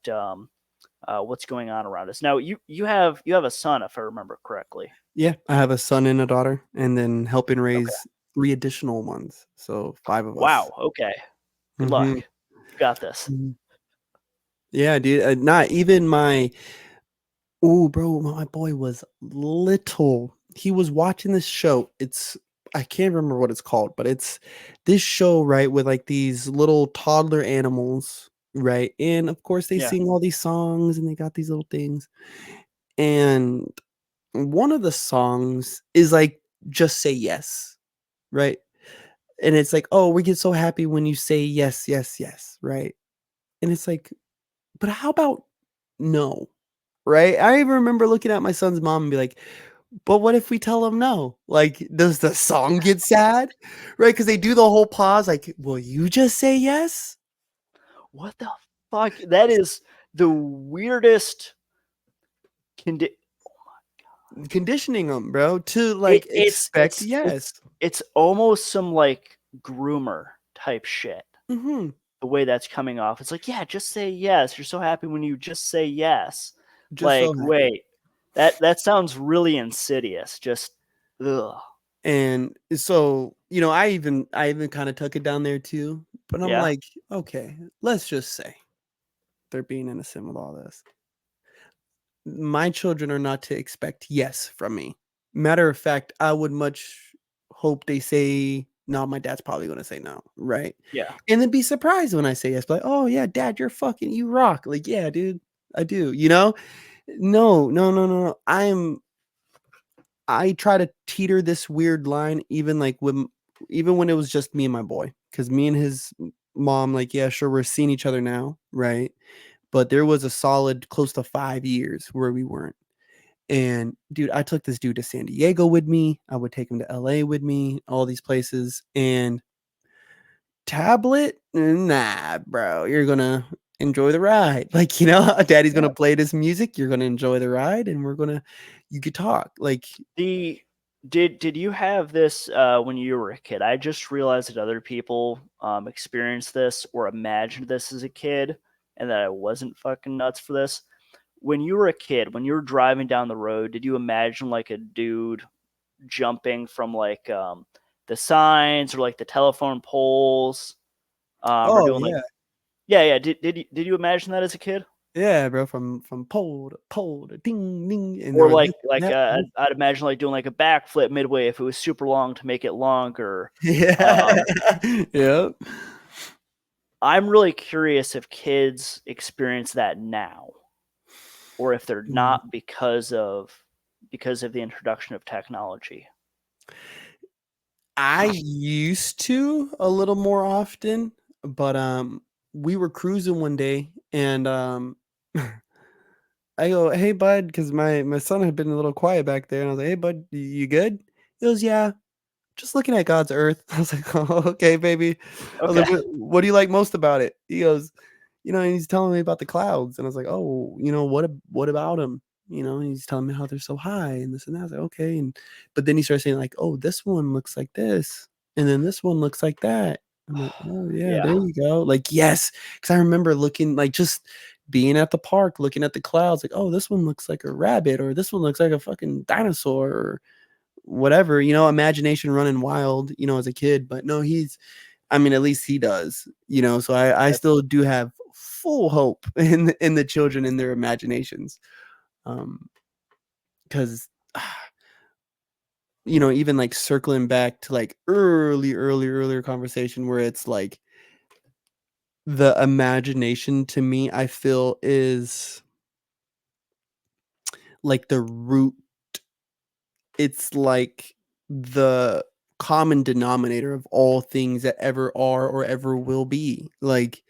what's going on around us. Now, you have a son, if I remember correctly. Yeah, I have a son and a daughter, and then helping Okay. raise 3 additional ones, so 5 of us. Wow. Okay. Good luck. Mhm. You got this. Mhm. Yeah, dude, not even my ooh, bro, my boy was little. He was watching this show. I can't remember what it's called, but it's this show, right, with, like, these little toddler animals, right? And, of course, they Yeah. sing all these songs, and they got these little things. And one of the songs is like, just say yes, right? And it's like, oh, we get so happy when you say yes, yes, yes, right? And it's like, but how about no? Right? I even remember looking at my son's mom and be like, but what if we tell him no? Like, does the song get sad? Right? Because they do the whole pause, like, will you just say yes? What the fuck? That is the weirdest condi- Conditioning them, bro, to like expect yes. it's almost some like groomer type shit. Hmm. The way that's coming off. It's like, yeah, just say yes. You're so happy when you just say yes. Just Like, so happy. wait, that sounds really insidious. Just ugh. And so, I even kind of took it down there too. But I'm Yeah. like, okay, let's just say they're being innocent with all this. My children are not to expect yes from me. Matter of fact, I would much hope they say no. My dad's probably going to say no, right? Yeah. And then be surprised when I say yes, like, oh yeah, dad, you rock. Like, yeah, dude, I do. No, no, no, no, no. I try to teeter this weird line, even when it was just me and my boy, because me and his mom, like, yeah, sure, we're seeing each other now, right? But there was a solid close to 5 years where we weren't. And dude, I took this dude to San Diego with me. I would take him to LA with me, all these places. And tablet, nah, bro, you're gonna enjoy the ride. Like, daddy's Yeah. gonna play this music, you're gonna enjoy the ride, and you could talk. Like, The did you have this when you were a kid? I just realized that other people experienced this or imagined this as a kid, and that I wasn't fucking nuts for this. When you were a kid, when you were driving down the road, did you imagine like a dude jumping from like the signs or like the telephone poles, or oh doing like yeah. yeah. Did you imagine that as a kid? Yeah, bro, from pole to ding ding, and Or or like this and that. I'd imagine like doing like a backflip midway if it was super long to make it longer. Yeah. Um, Yep. I'm really curious if kids experience that now, or if they're Mhm. not because of the introduction of technology. I used to a little more often, but we were cruising one day, and I go, "Hey, bud," because my son had been a little quiet back there, and I was like, "Hey, bud, you good?" He goes, "Yeah, just looking at God's earth." I was like, "Oh, okay, baby." I was Okay. like, "What do you like most about it?" He goes, and he's telling me about the clouds, and I was like, "Oh, what about them?" And he's telling me how they're so high and this and that. I was like, "Okay," but then he started saying like, "Oh, this one looks like this, and then this one looks like that." I'm like, "Oh yeah, there Yeah. you go." Like, yes, because I remember looking like just being at the park, looking at the clouds, like, "Oh, this one looks like a rabbit, or this one looks like a fucking dinosaur, or whatever." Imagination running wild, as a kid. But no, I mean, at least he does, so I That's still do have full hope in the children in their imaginations. Because even like circling back to like earlier conversation where it's like the imagination to me, I feel is like the root. It's like the common denominator of all things that ever are or ever will be. Like,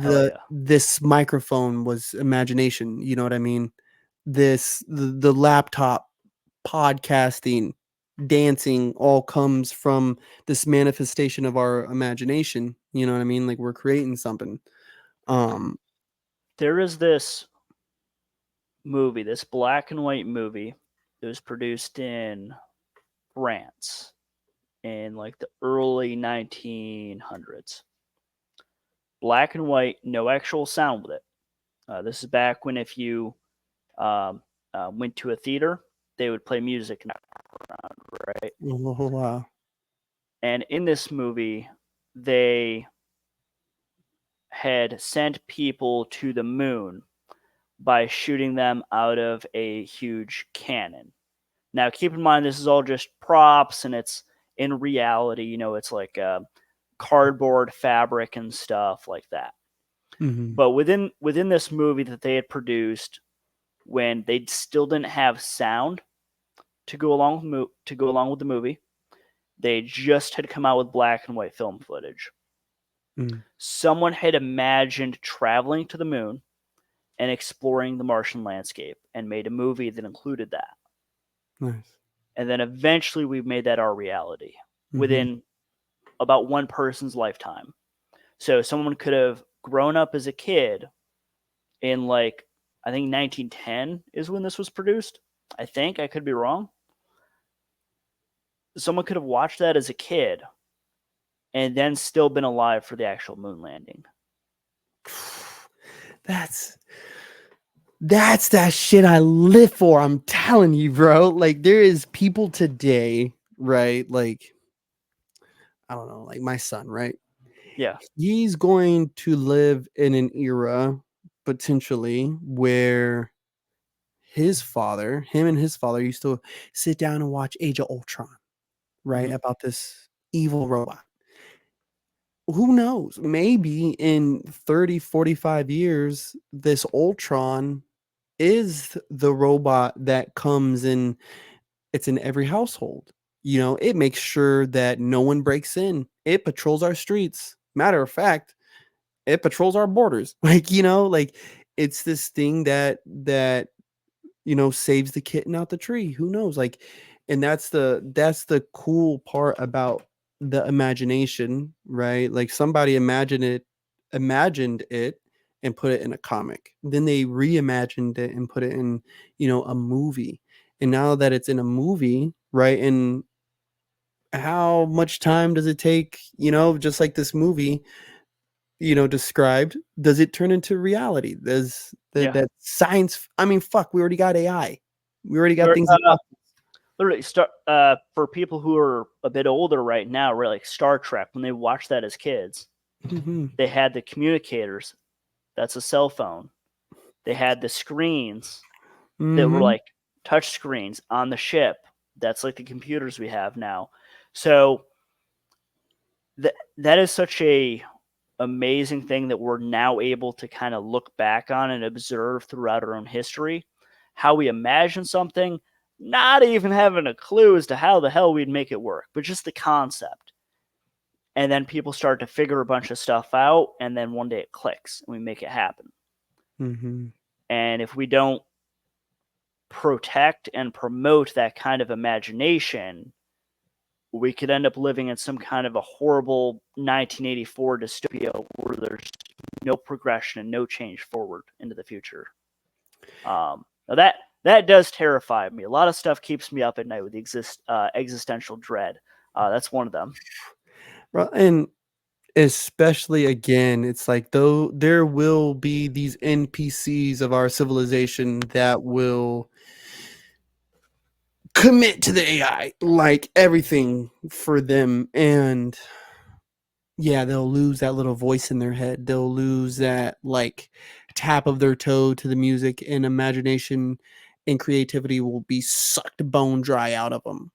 hell yeah. this microphone was imagination, you know what I mean? The laptop, podcasting, dancing, all comes from this manifestation of our imagination, you know what I mean? Like, we're creating something. Um There is this movie, this black and white movie. It was produced in France in like the early 1900s. Black and white, no actual sound with it. This is back when if you um, went to a theater, they would play music in the background, right? oh, wow. And in this movie, they had sent people to the moon by shooting them out of a huge cannon. Now, keep in mind, this is all just props, and it's in reality, it's like cardboard fabric and stuff like that. Mhm. But within this movie that they had produced, when they still didn't have sound to go along with the movie. They just had come out with black and white film footage. Mm, Someone had imagined traveling to the moon and exploring the Martian landscape and made a movie that included that. nice. And then eventually we made that our reality Mm-hmm. within about one person's lifetime. So someone could have grown up as a kid in like I think 1910 is when this was produced. I think I could be wrong. Someone could have watched that as a kid and then still been alive for the actual moon landing. That's that shit I live for. I'm telling you, bro. Like there is people today, right? Like I don't know, like my son, right? Yeah. He's going to live in an era potentially where him and his father used to sit down and watch Age of Ultron, right? Mm-hmm. About this evil robot. Who knows? Maybe in 30, 45 years, this Ultron is the robot that comes in. It's in every household. It makes sure that no one breaks in. It patrols our streets. Matter of fact, it patrols our borders. Like it's this thing that saves the kitten out the tree. Who knows? Like, and that's the cool part about the imagination, right? Like somebody imagined it and put it in a comic. Then they reimagined it and put it in a movie. And now that it's in a movie, right? And how much time does it take, just like this movie described, does it turn into reality? Does that Yeah. that science? I mean, fuck, we already got AI. We already got We're, things that talk. literally start for people who are a bit older right now, right? Like Star Trek, when they watched that as kids, Mhm, they had the communicators. That's a cell phone. They had the screens that were mhm, like touch screens on the ship. That's like the computers we have now. So that is such a amazing thing that we're now able to kind of look back on and observe throughout our own history. How we imagine something, not even having a clue as to how the hell we'd make it work, but just the concept. And then people start to figure a bunch of stuff out, and then one day it clicks and we make it happen. mhm. And if we don't protect and promote that kind of imagination, we could end up living in some kind of a horrible 1984 dystopia where there's no progression and no change forward into the future. Now that does terrify me. A lot of stuff keeps me up at night with existential dread. That's one of them. Well, and especially again, it's like though there will be these NPCs of our civilization that will commit to the AI, like everything for them, and yeah, they'll lose that little voice in their head. They'll lose that like tap of their toe to the music, and imagination and creativity will be sucked bone dry out of them.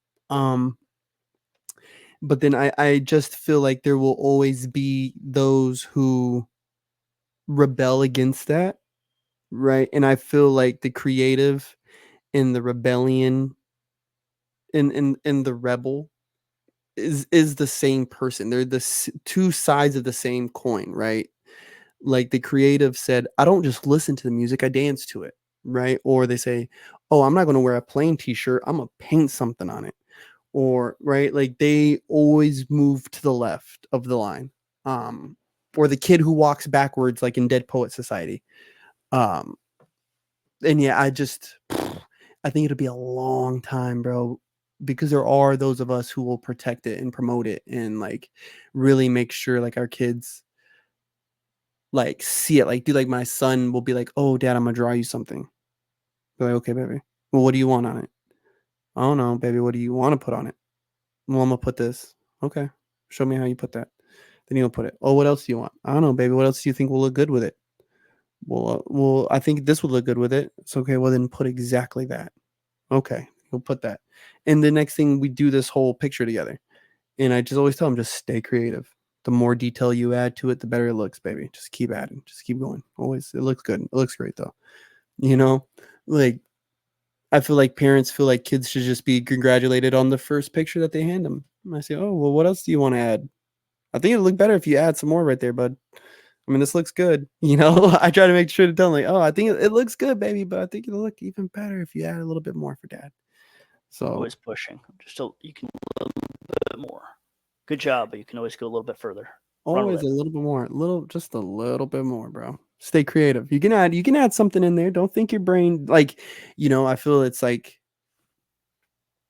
But then I just feel like there will always be those who rebel against that, right? And I feel like the creative and the rebellion and the rebel is the same person. They're the two sides of the same coin, right? Like the creative said, I don't just listen to the music, I dance to it, right? Or they say, oh, I'm not going to wear a plain t-shirt, I'm going to paint something on it. Or right, like they always move to the left of the line. um or the kid who walks backwards, like in Dead Poet Society. um and yeah, I think it'll be a long time, bro, because there are those of us who will protect it and promote it and like really make sure like our kids like see it. Like, dude, like my son will be like, oh dad, I'm gonna draw you something. Be like, okay baby, well what do you want on it? I don't know baby, what do you want to put on it? Well, I'm gonna put this. Okay, show me how you put that. Then he'll put it. Oh, what else do you want? I don't know, baby. What else do you think will look good with it? Well, I think this would look good with it. It's okay. Well, then put exactly that. Okay, he'll put that. And the next thing we do this whole picture together. And I just always tell him, just stay creative. The more detail you add to it, the better it looks, baby. Just keep adding. Just keep going. Always, it looks good. It looks great though. You know. Like, I feel like parents feel like kids should just be congratulated on the first picture that they hand them. And I say, oh, well, what else do you want to add? I think it'd look better if you add some more right there, bud. I mean, this looks good. I try to make sure to tell them, like, oh, I think it looks good, baby, but I think it'll look even better if you add a little bit more for dad. So Always pushing. You can a little bit more. Good job, but you can always go a little bit further. Run with always a it. little bit more, just a little bit more, bro. Stay creative. You can add something in there. Don't think your brain like, I feel it's like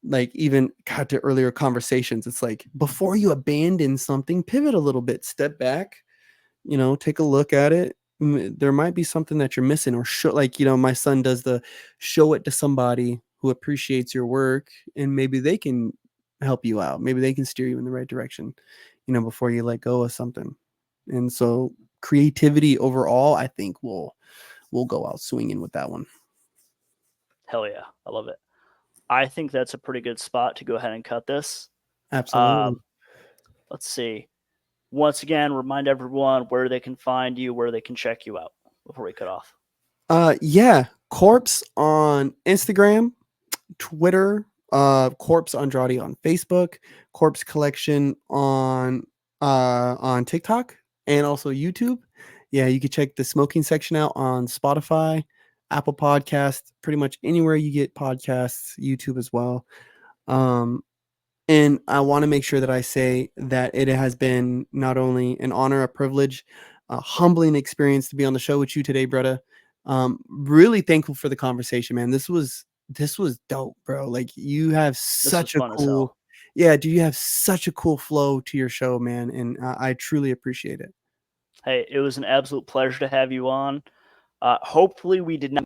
even got to earlier conversations. It's like before you abandon something, pivot a little bit, step back, take a look at it. There might be something that you're missing, or show, like, my son does the show it to somebody who appreciates your work, and maybe they can help you out. Maybe they can steer you in the right direction, before you let go of something. And so creativity overall, I think will go out swinging with that one. Hell yeah. I love it. I think that's a pretty good spot to go ahead and cut this. Absolutely. Let's see. Once again, remind everyone where they can find you, where they can check you out before we cut off. Yeah, Corpse on Instagram, Twitter, Corpse Andrade on Facebook, KorpsxCollection on TikTok, and also YouTube. Yeah, you can check the smoking section out on Spotify, Apple Podcasts, pretty much anywhere you get podcasts, YouTube as well. Um, and I want to make sure that I say that it has been not only an honor, a privilege, a humbling experience to be on the show with you today, brother. Really thankful for the conversation, man. This was dope, bro. Like, you have This was such a fun as cool, hell. yeah, dude. You have such a cool flow to your show, man, and I truly appreciate it. Hey, it was an absolute pleasure to have you on. Hopefully, we did not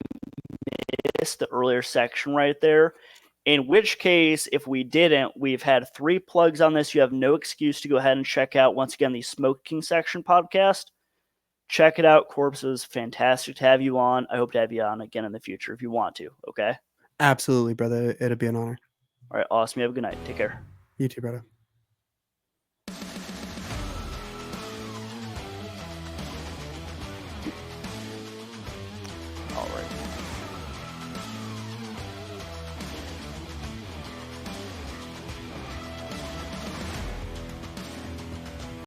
miss the earlier section right there. In which case, if we didn't, we've had 3 plugs on this. You have no excuse to go ahead and check out, once again, the Smoking Section podcast. Check it out. Corpse is fantastic to have you on. I hope to have you on again in the future if you want to. Okay. Absolutely, brother. It'll be an honor. All right. Awesome. You have a good night. Take care. You too, brother.